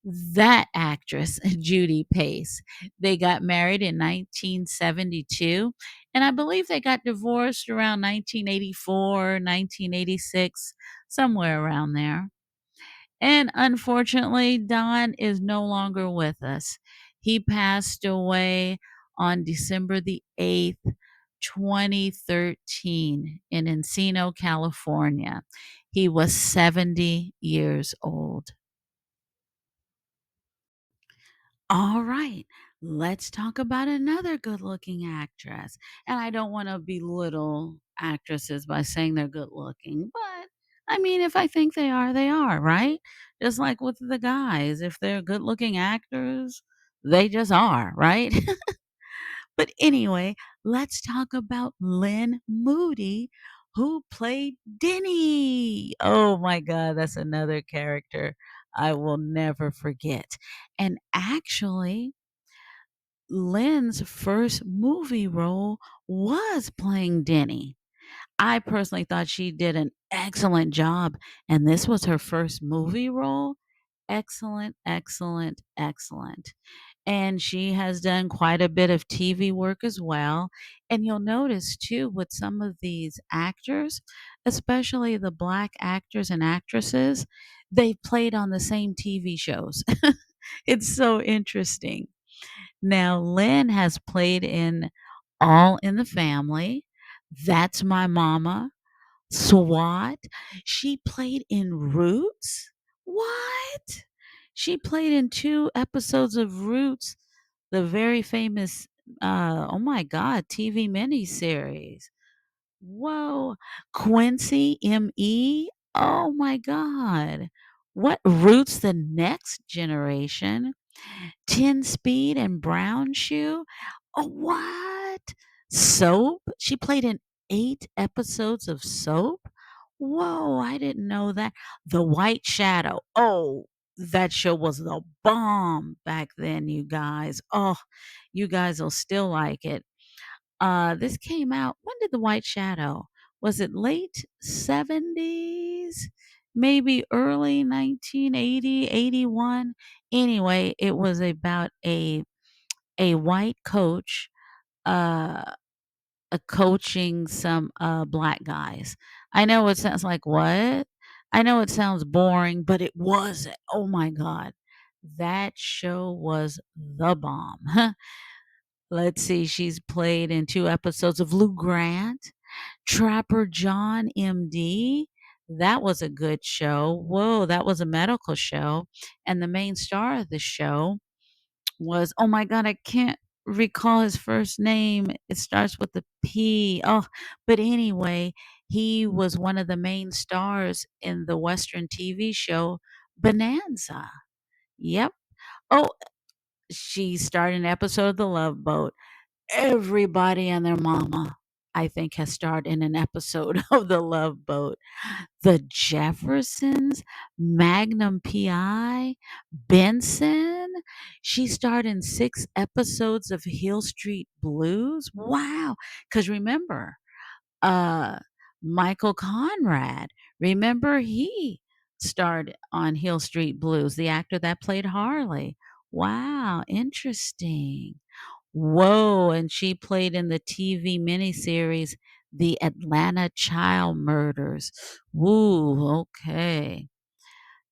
that actress, Judy Pace. They got married in 1972, and I believe they got divorced around 1984, 1986, somewhere around there. And unfortunately, Don is no longer with us. He passed away on December the 8th, 2013, in Encino, California. He was 70 years old. All right, let's talk about another good looking actress. And I don't want to belittle actresses by saying they're good looking, but I mean, if I think they are, right? Just like with the guys, if they're good looking actors, they just are, right? But anyway, let's talk about Lynn Moody, who played Denny. Oh my God, that's another character I will never forget. And actually, Lynn's first movie role was playing Denny. I personally thought she did an excellent job, and this was her first movie role. Excellent, excellent, excellent. And she has done quite a bit of TV work as well. And you'll notice too with some of these actors, especially the black actors and actresses, they've played on the same TV shows. It's so interesting. Now, Lynn has played in All in the Family, That's My Mama, SWAT. She played in Roots. What? She played in 2 episodes of Roots, the very famous, oh my god, TV miniseries. Whoa. Quincy M.E.? Oh my god. What Roots the Next Generation? 10 Speed and Brown Shoe? Oh, what? Soap? She played in 8 episodes of Soap? Whoa, I didn't know that. The White Shadow. Oh, that show was the bomb back then, you guys. Oh, you guys will still like it. This came out, when did The White Shadow? Was it late 70s? Maybe early 1980, 81? Anyway, it was about a white coach, uh, coaching some, black guys. I know it sounds like, "What?" I know it sounds boring, but it wasn't. Oh my god. That show was the bomb. Let's see, she's played in 2 episodes of Lou Grant, Trapper John MD. That was a good show. Whoa, that was a medical show, and the main star of the show was, oh my god, I can't recall his first name. It starts with a P. Oh, but anyway, he was one of the main stars in the Western TV show Bonanza. Yep. Oh, she starred in an episode of The Love Boat. Everybody and their mama, I think, has starred in an episode of The Love Boat. The Jeffersons, Magnum PI, Benson. She starred in 6 episodes of Hill Street Blues. Wow. Because remember, uh, Michael Conrad, remember he starred on Hill Street Blues, the actor that played Harley. Wow, interesting. Whoa, and she played in the TV miniseries The Atlanta Child Murders. Woo, okay.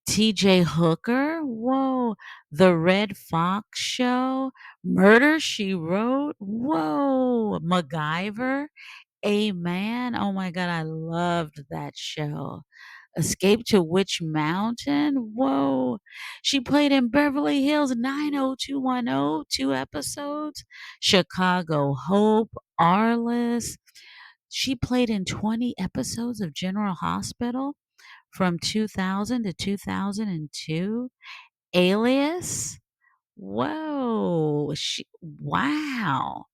TJ Hooker? Whoa. The Red Fox Show? Murder She Wrote? Whoa. MacGyver? Amen. Oh my god, I loved that show. Escape to Witch Mountain? Whoa. She played in Beverly Hills 90210, 2 episodes. Chicago Hope, Arliss. She played in 20 episodes of General Hospital from 2000 to 2002. Alias. Whoa. Wow.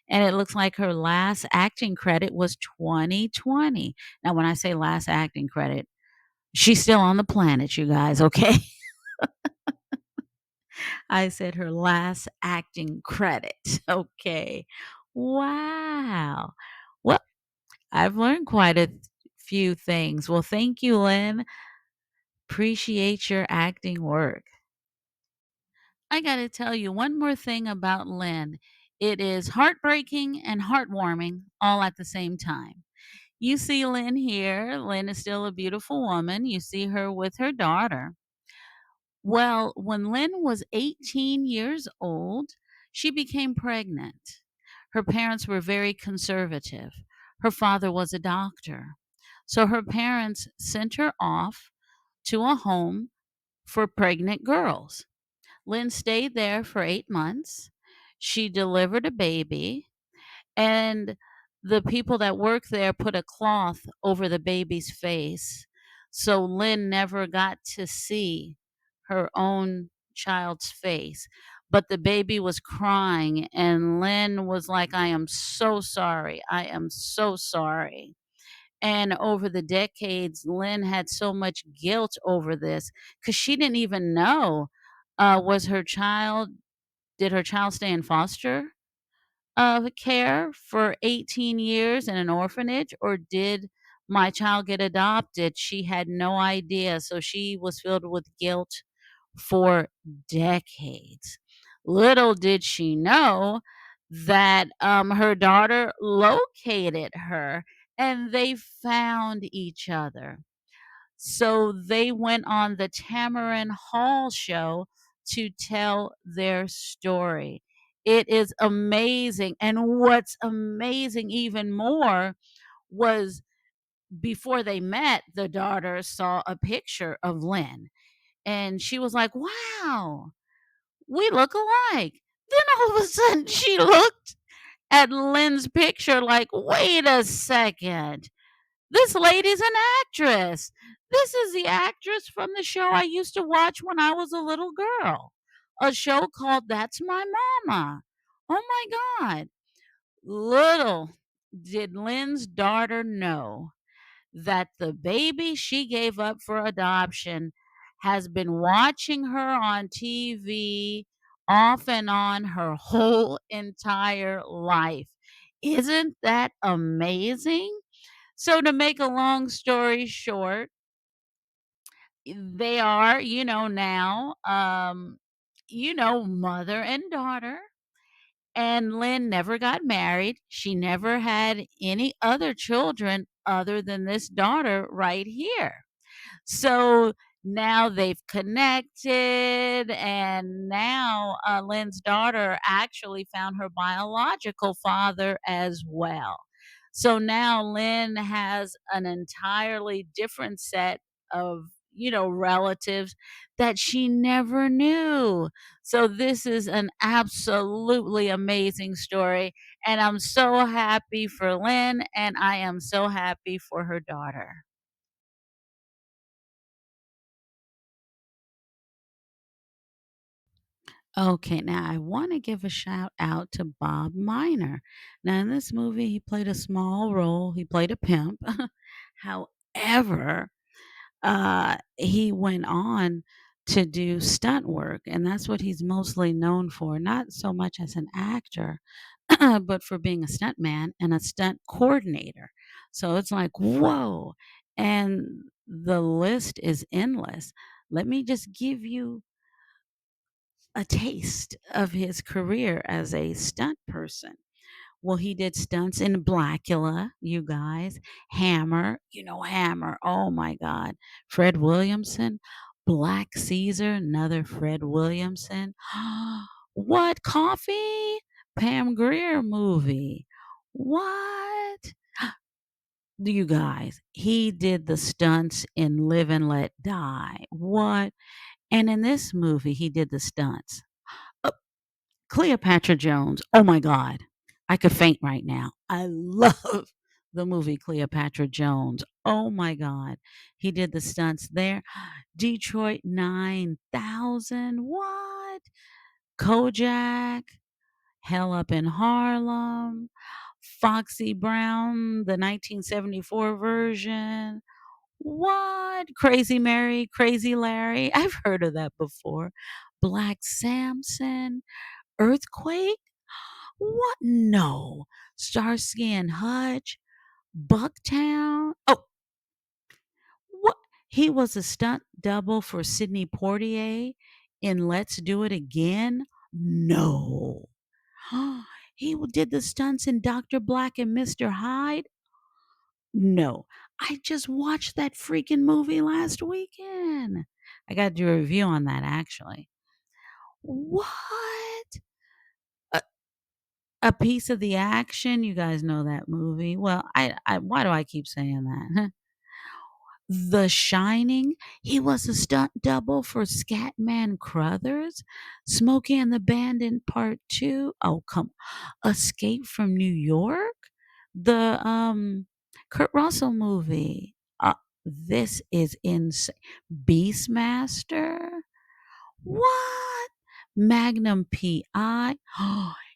And it looks like her last acting credit was 2020. Now, when I say last acting credit, she's still on the planet, you guys, okay? I said her last acting credit. Okay. Wow. Well, I've learned quite a few things. Well, thank you, Lynn. Appreciate your acting work. I got to tell you one more thing about Lynn. It is heartbreaking and heartwarming all at the same time. You see Lynn here. Lynn is still a beautiful woman. You see her with her daughter. Well, when Lynn was 18 years old, she became pregnant. Her parents were very conservative. Her father was a doctor. So her parents sent her off to a home for pregnant girls. Lynn stayed there for 8 months. She delivered a baby, and the people that worked there put a cloth over the baby's face. So Lynn never got to see her own child's face. But the baby was crying, and Lynn was like, I am so sorry. I am so sorry. And over the decades, Lynn had so much guilt over this because she didn't even know, was her child, did her child stay in foster care for 18 years in an orphanage, or did my child get adopted? She had no idea. So she was filled with guilt for decades. Little did she know that her daughter located her and they found each other. So they went on the Tamarind Hall show to tell their story. It is amazing. And what's amazing even more was before they met, the daughter saw a picture of Lynn and she was like, wow, we look alike. Then all of a sudden she looked at Lynn's picture like, wait a second. This lady's an actress. This is the actress from the show I used to watch when I was a little girl. A show called That's My Mama. Oh my God. Little did Lynn's daughter know that the baby she gave up for adoption has been watching her on TV off and on her whole entire life. Isn't that amazing? So, to make a long story short, they are, now, mother and daughter. And Lynn never got married. She never had any other children other than this daughter right here. So now they've connected, and now Lynn's daughter actually found her biological father as well. So now Lynn has an entirely different set of, relatives that she never knew. So this is an absolutely amazing story. And I'm so happy for Lynn, and I am so happy for her daughter. Okay, now I want to give a shout out to Bob Miner. Now, in this movie, he played a small role, he played a pimp. However, he went on to do stunt work, and that's what he's mostly known for, not so much as an actor, but for being a stunt man and a stunt coordinator. So it's like, whoa. And the list is endless. Let me just give you a taste of his career as a stunt person. Well, he did stunts in Blacula, you guys. Hammer, Hammer. Oh my God. Fred Williamson, Black Caesar, another Fred Williamson. What? Coffee? Pam Grier movie. What? You guys, he did the stunts in Live and Let Die. What? And in this movie, he did the stunts. Uh, Cleopatra Jones. Oh my God. I could faint right now. I love the movie Cleopatra Jones. Oh my God. He did the stunts there. Detroit 9000. What? Kojak. Hell Up in Harlem. Foxy Brown, the 1974 version. What? Crazy Mary, Crazy Larry. I've heard of that before. Black Samson. Earthquake? What? No. Starsky and Hutch. Bucktown? Oh, what? He was a stunt double for Sidney Poitier in Let's Do It Again? No. He did the stunts in Dr. Black and Mr. Hyde? No. I just watched that freaking movie last weekend. I got to do a review on that actually. What? A, a piece of the action? You guys know that movie. Well, I why do I keep saying that? The Shining, he was a stunt double for Scatman Crothers. Smokey and the Bandit Part 2. Oh, come. Escape from New York? The Kurt Russell movie. This is insane. Beastmaster? What? Magnum PI?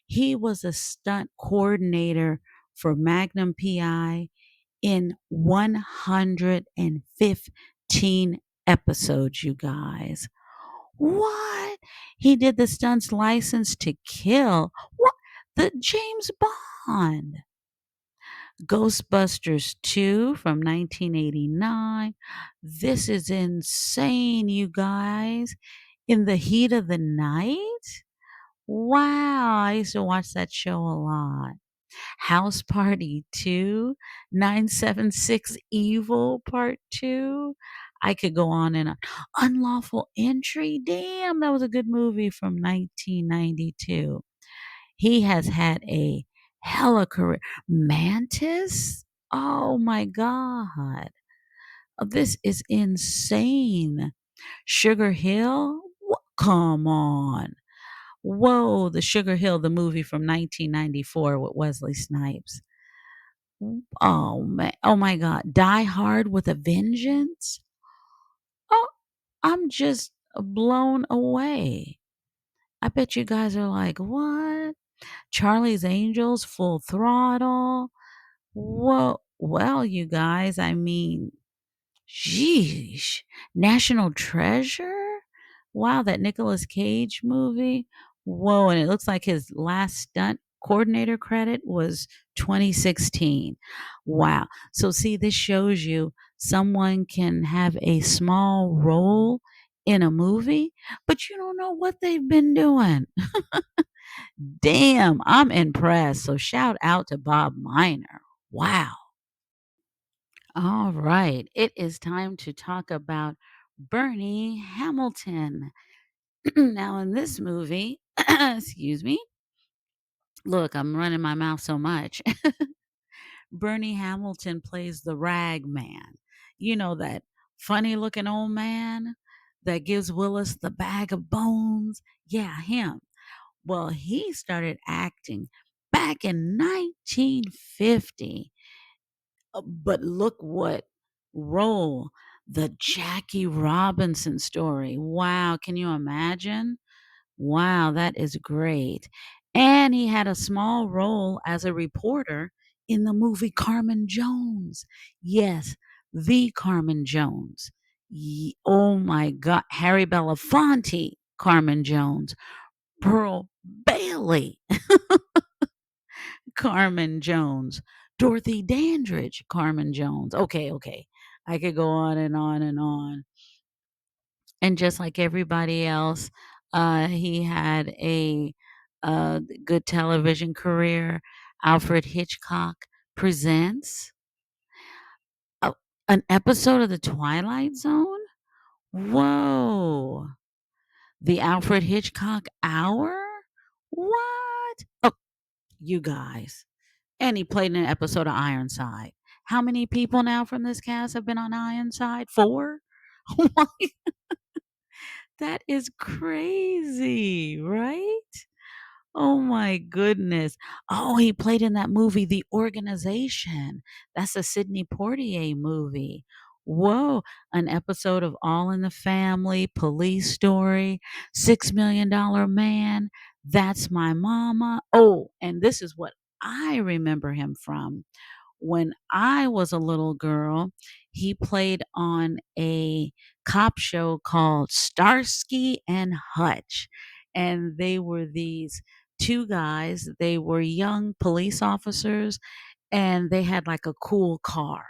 He was a stunt coordinator for Magnum PI in 115 episodes, you guys. What? He did the stunts License to Kill. What? The James Bond. Ghostbusters 2 from 1989. This is insane, you guys. In the Heat of the Night? Wow, I used to watch that show a lot. House Party 2, 976 Evil Part 2. I could go on and on. Unlawful Entry. Damn, that was a good movie from 1992. He has had a hella career. Mantis? Oh my God. This is insane. Sugar Hill? Come on. Whoa, the Sugar Hill, the movie from 1994 with Wesley Snipes. Oh my God. Die Hard with a Vengeance? Oh, I'm just blown away. I bet you guys are like, what? Charlie's Angels, Full Throttle. Whoa. Well, you guys, I mean, sheesh. National Treasure? Wow, that Nicolas Cage movie. Whoa, and it looks like his last stunt coordinator credit was 2016. Wow. So see, this shows you someone can have a small role in a movie, but you don't know what they've been doing. Damn, I'm impressed. So shout out to Bob Miner. Wow. All right. It is time to talk about Bernie Hamilton. Now, in this movie, excuse me, look, I'm running my mouth so much. Bernie Hamilton plays the rag man. You know, that funny looking old man that gives Willis the bag of bones? Yeah, him. Well, he started acting back in 1950. But look what role, the Jackie Robinson story. Wow, can you imagine? Wow, that is great. And he had a small role as a reporter in the movie Carmen Jones. Yes, the Carmen Jones. Oh my God, Harry Belafonte, Carmen Jones, Pearl Bailey, Carmen Jones, Dorothy Dandridge, Carmen Jones. Okay, okay. I could go on and on and on. And just like everybody else, he had a good television career. Alfred Hitchcock presents a, an episode of The Twilight Zone. Whoa. The Alfred Hitchcock Hour? What? Oh, you guys. And he played in an episode of Ironside. How many people now from this cast have been on Ironside? 4? That is crazy, right? Oh my goodness. Oh, he played in that movie, The Organization. That's a Sidney Poitier movie. Whoa, an episode of All in the Family, Police Story, $6 Million Man, That's My Mama. Oh, and this is what I remember him from. When I was a little girl, he played on a cop show called Starsky and Hutch. And they were these two guys. They were young police officers and they had like a cool car.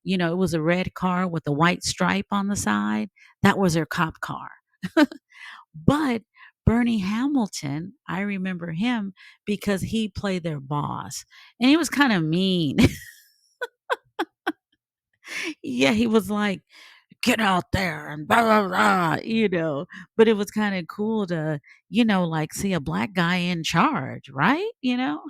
You know, it was a red car with a white stripe on the side. That was their cop car. But Bernie Hamilton, I remember him because he played their boss and he was kind of mean. Yeah, he was like, "Get out there," and blah, blah, blah, you know, but it was kinda cool to, like, see a black guy in charge, right, you know?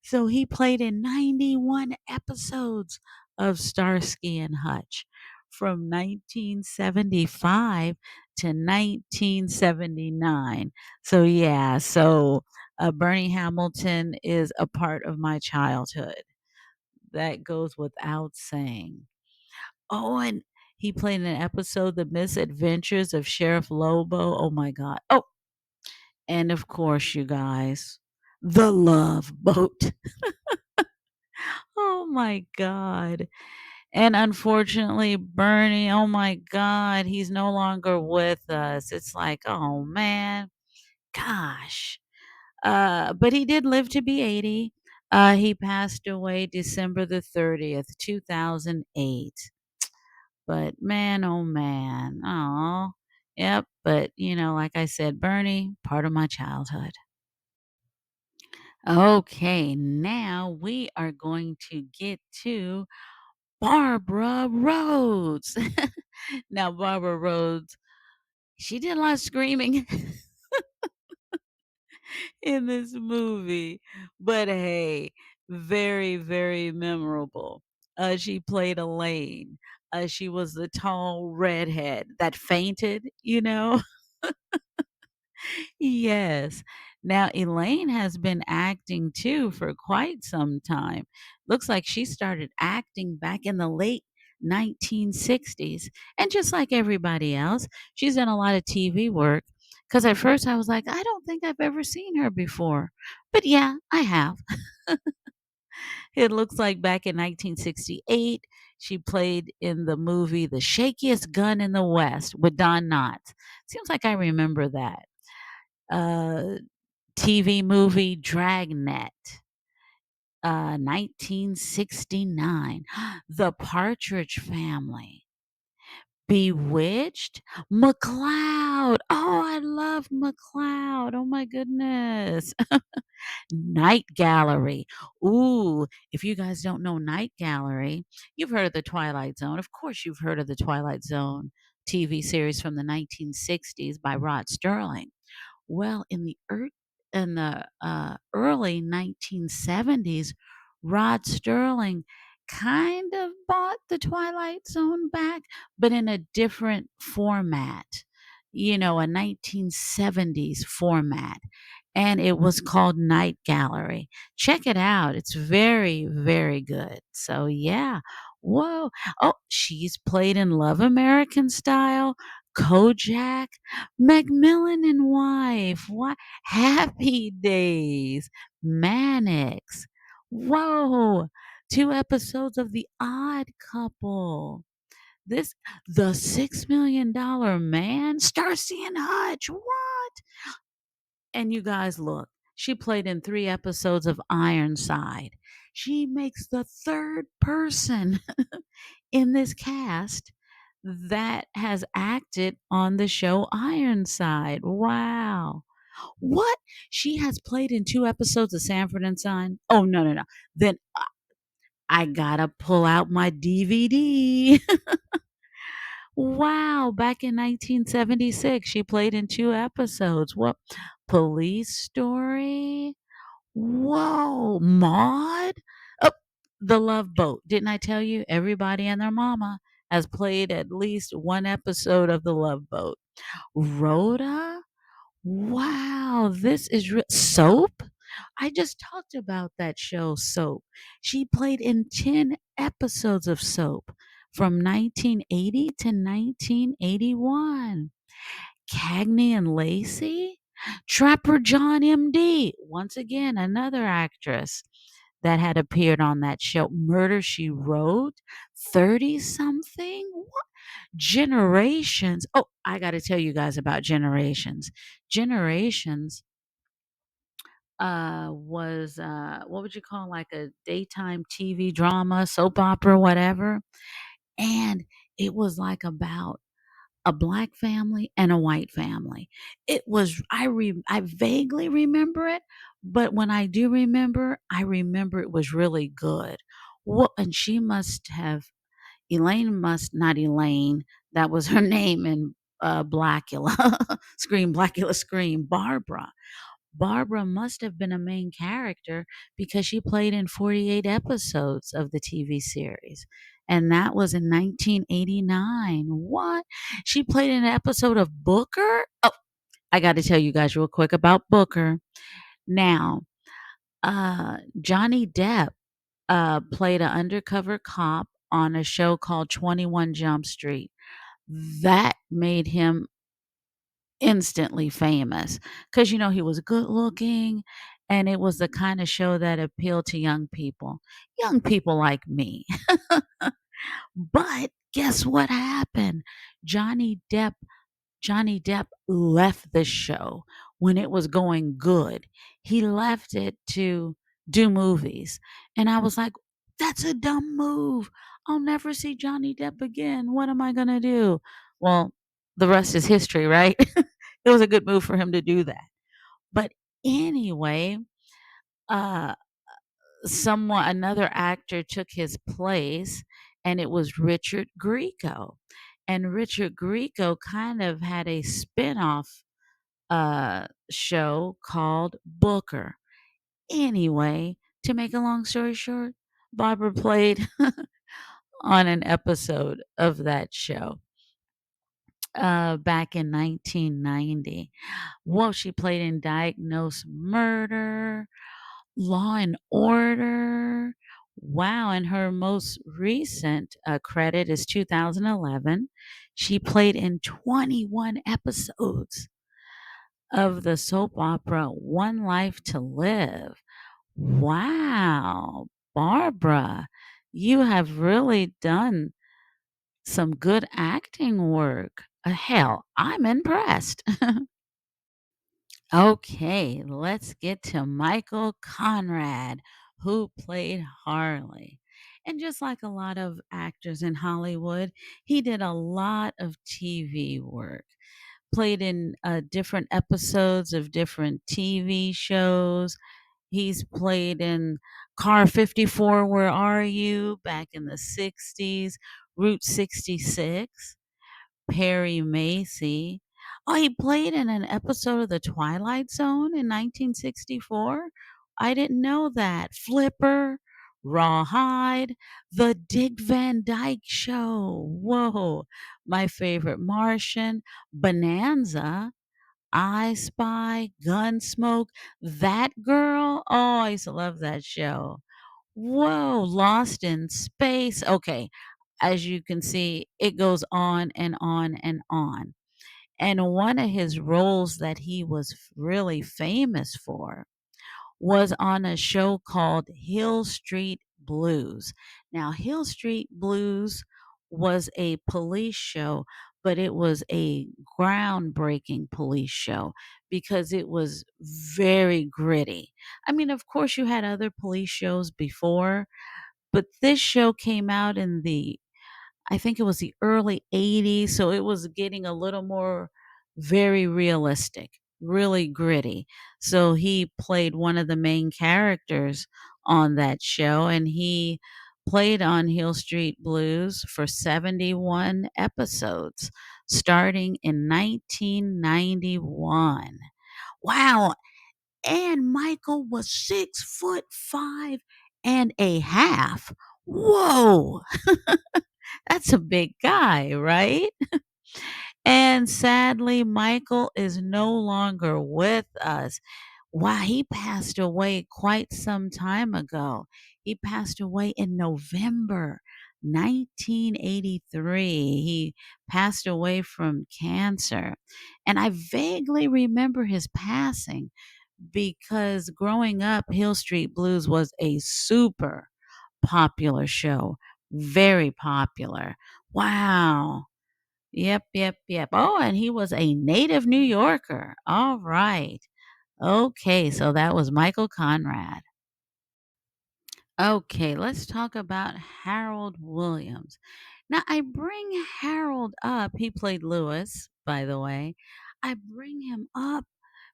So he played in 91 episodes of Starsky and Hutch from 1975 to 1979. So, yeah, Bernie Hamilton is a part of my childhood. That goes without saying. Oh, and he played in an episode, The Misadventures of Sheriff Lobo. Oh my god. Oh, and of course, you guys, The Love Boat. Oh my god. And unfortunately, Bernie, oh my god, he's no longer with us. It's like, oh man, gosh. But he did live to be 80. He passed away December the 30th, 2008. But man, oh man. Oh, yep. But, like I said, Bernie, part of my childhood. Okay, now we are going to get to Barbara Rhodes. Now, Barbara Rhodes, she did a lot of screaming in this movie, but hey, very, very memorable. She played Elaine. She was the tall redhead that fainted. Yes. Now, Elaine has been acting too for quite some time. Looks like she started acting back in the late 1960s. And just like everybody else, she's done a lot of TV work. Because at first I was like, I don't think I've ever seen her before. But yeah, I have. It looks like back in 1968, she played in the movie The Shakiest Gun in the West with Don Knotts. Seems like I remember that. Uh, TV movie Dragnet, 1969. The Partridge Family. Bewitched? McCloud. Oh, I love McCloud. Oh my goodness. Night Gallery. Ooh, if you guys don't know Night Gallery, you've heard of The Twilight Zone. Of course, you've heard of The Twilight Zone TV series from the 1960s by Rod Sterling. Well, in the early 1970s, Rod Sterling kind of bought the Twilight Zone back, but in a different format. A 1970s format, and it was called Night Gallery. Check it out. It's very, very good. So, yeah. Whoa. Oh, she's played in Love American Style, Kojak, Macmillan and Wife, what Happy Days, Mannix. Whoa, 2 episodes of The Odd Couple. This The $6 Million Man, Starsky and Hutch. What? And you guys look, she played in 3 episodes of Ironside. She makes the 3rd person in this cast that has acted on the show Ironside. Wow. What? She has played in 2 episodes of Sanford and Son? Oh, no, no, no. Then I gotta pull out my DVD. Wow, back in 1976, she played in 2 episodes. What? Police Story? Whoa, Maud? Oh, The Love Boat. Didn't I tell you? Everybody and their mama has played at least one episode of The Love Boat. Rhoda? Wow, this is Soap? I just talked about that show, Soap. She played in 10 episodes of Soap from 1980 to 1981. Cagney and Lacey? Trapper John MD. Once again, another actress that had appeared on that show. Murder She Wrote? 30 something? Generations. Oh, I got to tell you guys about Generations. Generations was what would you call, like, a daytime TV drama, soap opera, whatever. And it was like about a black family and a white family. It was I vaguely remember it, but when I do remember, I remember it was really good. What and she must have Elaine must not Elaine, that was her name in, Blacula, Scream, Blacula Scream, Barbara. Barbara must have been a main character because she played in 48 episodes of the TV series, and that was in 1989. What? She played in an episode of Booker? Oh, I gotta tell you guys real quick about Booker. Now, Johnny Depp played an undercover cop on a show called 21 Jump Street. That made him instantly famous because, he was good looking, and it was the kind of show that appealed to young people like me. But guess what happened? Johnny Depp Johnny Depp left the show when it was going good. He left it to do movies. And I was like, that's a dumb move. I'll never see Johnny Depp again. What am I going to do? Well, the rest is history, right? It was a good move for him to do that. But anyway, uh another actor took his place, and it was Richard Grieco. And Richard Grieco kind of had a spin-off show called Booker. Anyway, to make a long story short, Barbara played on an episode of that show back in 1990. Well, she played in Diagnosed Murder, Law and Order. Wow, and her most recent credit is 2011. She played in 21 episodes of the soap opera One Life to Live. Wow, Barbara, you have really done some good acting work. Hell, I'm impressed. Okay, let's get to Michael Conrad, who played Harley. And just like a lot of actors in Hollywood, he did a lot of TV work. Played in different episodes of different TV shows. He's played in Car 54, Where Are You? Back in the 60s, Route 66. Perry Macy. Oh, he played in an episode of The Twilight Zone in 1964? I didn't know that. Flipper, Rawhide, The Dick Van Dyke Show. Whoa. My favorite Martian, Bonanza, I Spy, Gunsmoke, That Girl. Oh, I used to love that show. Whoa, Lost in Space. Okay, as you can see, it goes on and on and on. And one of his roles that he was really famous for was on a show called Hill Street Blues. Now, Hill Street Blues was a police show, but it was a groundbreaking police show because it was very gritty. I mean, of course, you had other police shows before, but this show came out in the I think it was the early '80s, so it was getting a little more very realistic, really gritty. So he played one of the main characters on that show, and he played on Hill Street Blues for 71 episodes, starting in 1991. Wow, and Michael was 6'5" Whoa, that's a big guy, right? And sadly, Michael is no longer with us. Wow, he passed away quite some time ago. He passed away in November 1983. He passed away from cancer. And I vaguely remember his passing because growing up, Hill Street Blues was a super popular show. Very popular. Wow. Yep, yep, yep. Oh, and he was a native New Yorker. All right. Okay, so that was Michael Conrad. Okay, let's talk about Harold Williams. Now, I bring Harold up. He played Lewis, by the way. I bring him up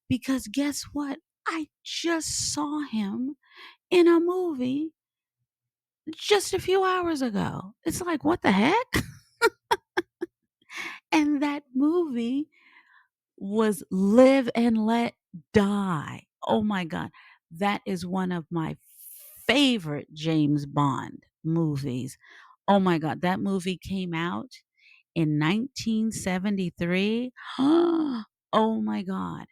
because guess what? I just saw him in a movie just a few hours ago. It's like, what the heck? And that movie was Live and Let Die. Oh my God. That is one of my favorite James Bond movies. Oh my God. That movie came out in 1973. Oh my God.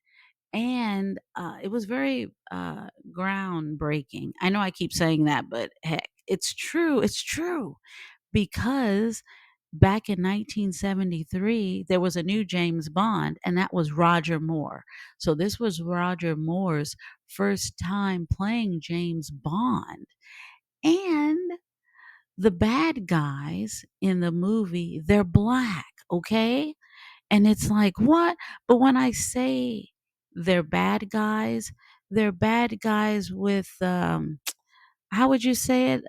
And it was very groundbreaking. I know I keep saying that, but heck, it's true. It's true because back in 1973, there was a new James Bond, and that was Roger Moore. So this was Roger Moore's first time playing James Bond. And the bad guys in the movie, they're black, okay? And it's like, what? But when I say they're bad guys with how would you say it?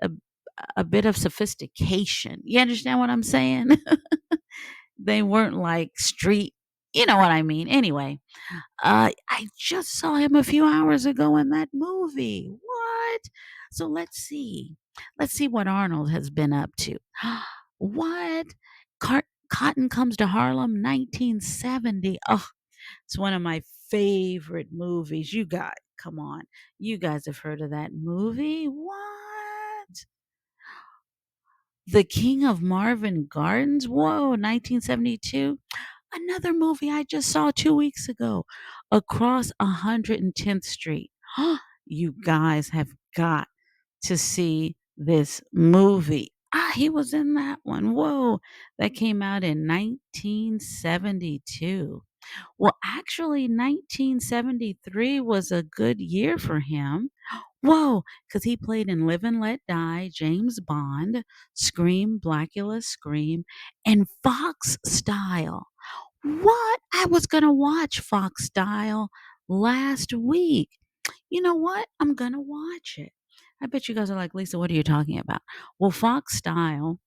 A bit of sophistication. You understand what I'm saying? They weren't like street, you know what I mean. Anyway, I just saw him a few hours ago in that movie. What? So let's see. Let's see what Arnold has been up to. What? Cotton Comes to Harlem, 1970. Oh, it's one of my favorite movies. You guys, come on. You guys have heard of that movie? What? The King of Marvin Gardens? Whoa, 1972. Another movie I just saw 2 weeks ago, Across 110th Street. You guys have got to see this movie. He was in that one. Whoa, that came out in 1972. Well, actually, 1973 was a good year for him. Whoa, because he played in Live and Let Die, James Bond, Scream, Blacula, Scream, and Fox Style. What? I was gonna watch Fox Style last week. You know what? I'm gonna watch it. I bet you guys are like, Lisa, what are you talking about? Well, Fox Style,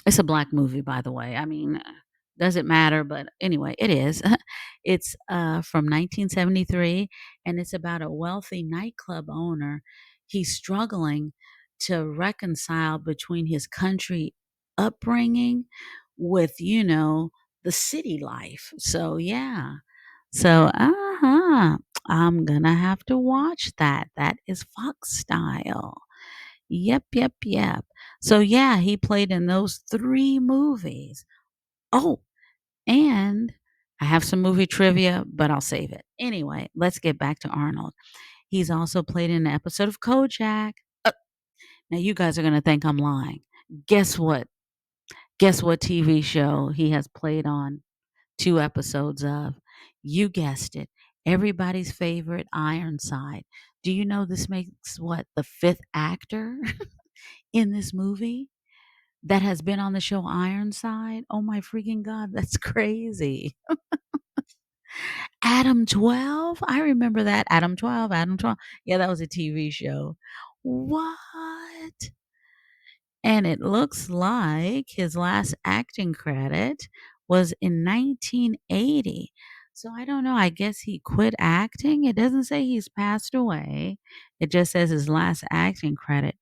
it's a black movie, by the way. I mean, does it matter? But anyway, it is. It's from 1973, and it's about a wealthy nightclub owner. He's struggling to reconcile between his country upbringing with, the city life. So, yeah. So, I'm gonna have to watch that. That is Fox Style. Yep, yep, yep. So yeah, he played in those 3 movies. Oh, and I have some movie trivia, but I'll save it. Anyway, let's get back to Arnold. He's also played in an episode of Kojak. Now you guys are gonna think I'm lying. Guess what? Guess what TV show he has played on 2 episodes of? You guessed it. Everybody's favorite Ironside. Do you know this makes what, the 5th actor in this movie that has been on the show Ironside? Oh my freaking god, that's crazy. Adam 12? I remember that. Adam 12, Adam 12. Yeah, that was a TV show. What? And it looks like his last acting credit was in 1980. So I don't know. I guess he quit acting. It doesn't say he's passed away. It just says his last acting credit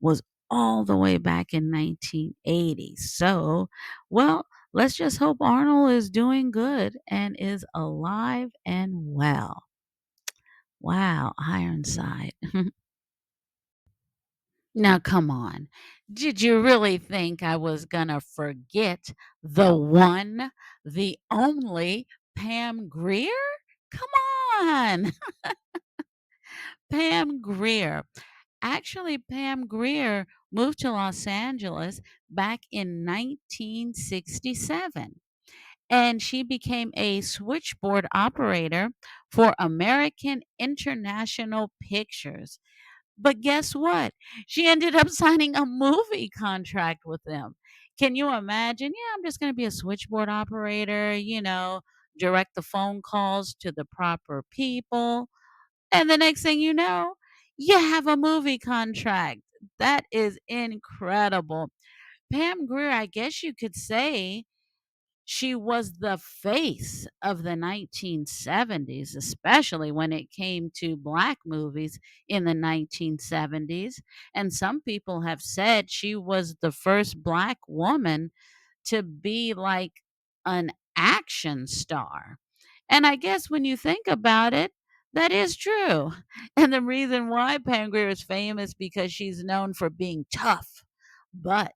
was all the way back in 1980. So, well, let's just hope Arnold is doing good and is alive and well. Wow, Ironside. Now, come on. Did you really think I was gonna forget the one, the only Pam Grier? Come on. Pam Grier. Actually, Pam Grier moved to Los Angeles back in 1967, and she became a switchboard operator for American International Pictures. But guess what? She ended up signing a movie contract with them. Can you imagine? Yeah, I'm just going to be a switchboard operator, direct the phone calls to the proper people. And the next thing you know, you have a movie contract. That is incredible. Pam Grier, I guess you could say she was the face of the 1970s, especially when it came to black movies in the 1970s. And some people have said she was the first black woman to be like an action star. And I guess when you think about it, that is true. And the reason why Pam Grier is famous because she's known for being tough, but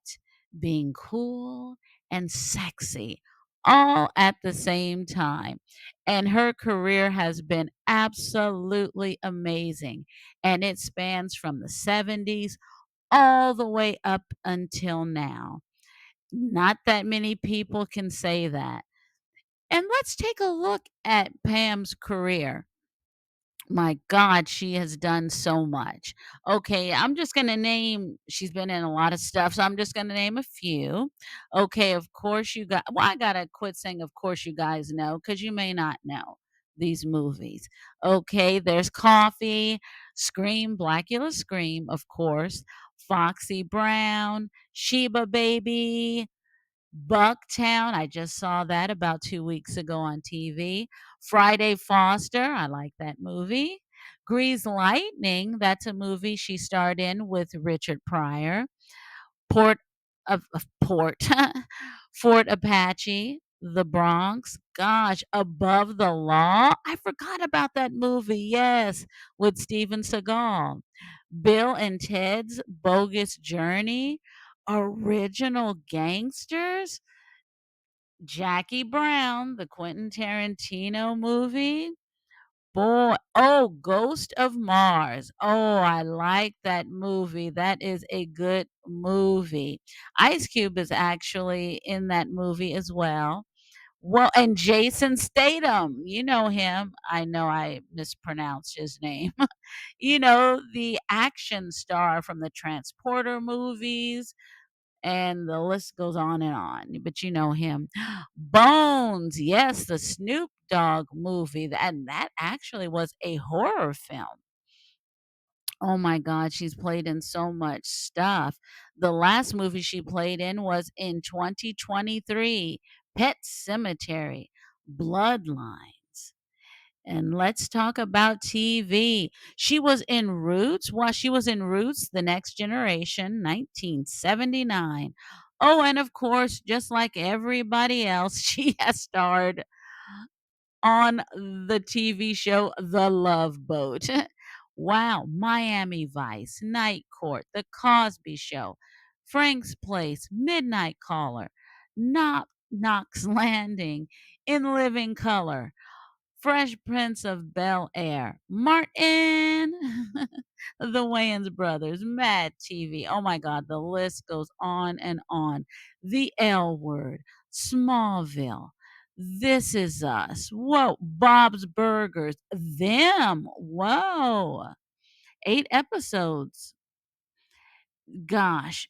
being cool and sexy all at the same time. And her career has been absolutely amazing. And it spans from the 70s all the way up until now. Not that many people can say that. And let's take a look at Pam's career. My God, she has done so much. Okay, I'm just gonna name she's been in a lot of stuff, so I'm just gonna name a few. Okay, of course you got well, I gotta quit saying of course you guys know, because you may not know these movies. Okay, there's Coffee, Scream, Blacula Scream, of course, Foxy Brown, Sheba Baby, Bucktown, I just saw that about 2 weeks ago on TV. Friday Foster, I like that movie. Grease Lightning, that's a movie she starred in with Richard Pryor. Port of Port Fort Apache, The Bronx. Gosh, Above the Law. I forgot about that movie. Yes, with Steven Seagal. Bill and Ted's Bogus Journey. Original Gangsters. Jackie Brown, the Quentin Tarantino movie. Boy, oh, Ghost of Mars. Oh, I like that movie. That is a good movie. Ice Cube is actually in that movie as well. Well, and Jason Statham, you know him. I know I mispronounced his name. The action star from the Transporter movies, and the list goes on and on, but you know him. Bones, yes, the Snoop Dogg movie, and that actually was a horror film. Oh my god, she's played in so much stuff. The last movie she played in was in 2023, Pet Cemetery, Bloodlines. And let's talk about TV. She was in Roots. While she was in Roots, The Next Generation, 1979. Oh, and of course, just like everybody else, she has starred on the TV show The Love Boat. Wow, Miami Vice, Night Court, The Cosby Show, Frank's Place, Midnight Caller, Knox Landing, In Living Color, Fresh Prince of Bel-Air, Martin, the Wayans brothers, Mad TV. Oh my God, the list goes on and on. The L Word, Smallville, This Is Us. Whoa, Bob's Burgers, Them. Whoa, 8 episodes. Gosh,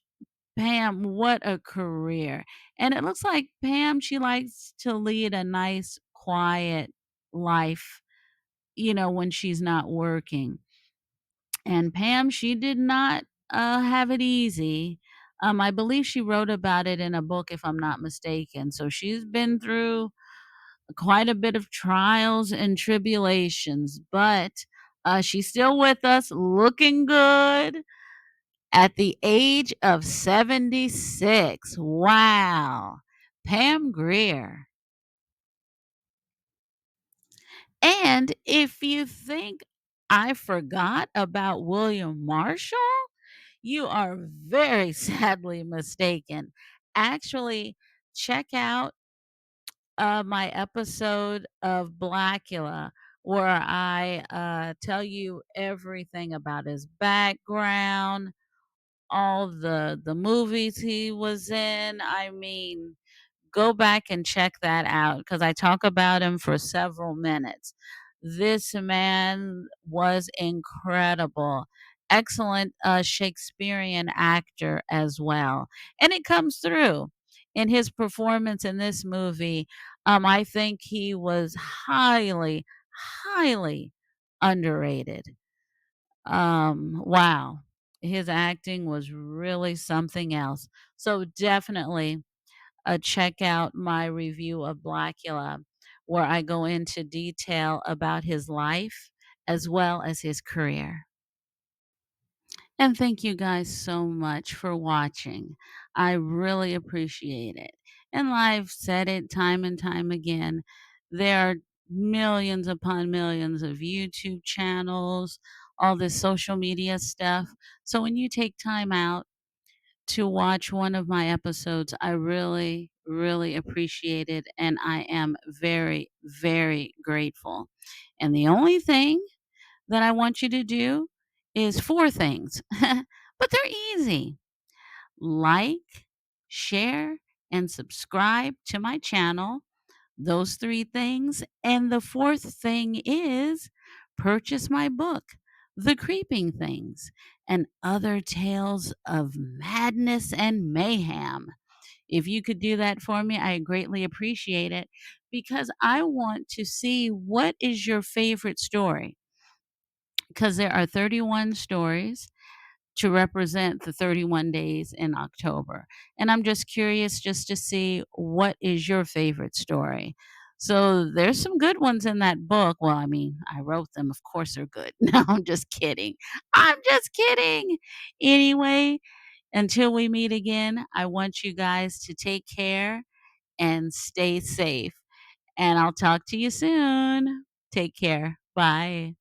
Pam, what a career. And it looks like Pam, she likes to lead a nice, quiet life, when she's not working. And Pam, she did not have it easy. I believe she wrote about it in a book, if I'm not mistaken. So she's been through quite a bit of trials and tribulations, but she's still with us, looking good at the age of 76. Wow. Pam Grier. And if you think I forgot about William Marshall, You are very sadly mistaken. Actually, check out my episode of Blacula, where I tell you everything about his background, all the movies he was in. I mean, go back and check that out because I talk about him for several minutes. This man was incredible. Excellent Shakespearean actor as well. And it comes through in his performance in this movie. I think he was highly, highly underrated. Wow. His acting was really something else. So definitely check out my review of Blacula, where I go into detail about his life as well as his career. And thank you guys so much for watching. I really appreciate it. And I've said it time and time again. There are millions upon millions of YouTube channels, all this social media stuff. So when you take time out to watch one of my episodes, I really, really appreciate it. And I am very, very grateful. And the only thing that I want you to do is 4 things, but they're easy. Like, share, and subscribe to my channel. Those 3 things. And the 4th thing is purchase my book, The Creeping Things and Other Tales of Madness and Mayhem. If you could do that for me, I greatly appreciate it because I want to see what is your favorite story because there are 31 stories to represent the 31 days in October. And I'm just curious just to see what is your favorite story. So there's some good ones in that book. Well, I mean, I wrote them. Of course they're good. No, I'm just kidding. I'm just kidding. Anyway, until we meet again, I want you guys to take care and stay safe. And I'll talk to you soon. Take care. Bye.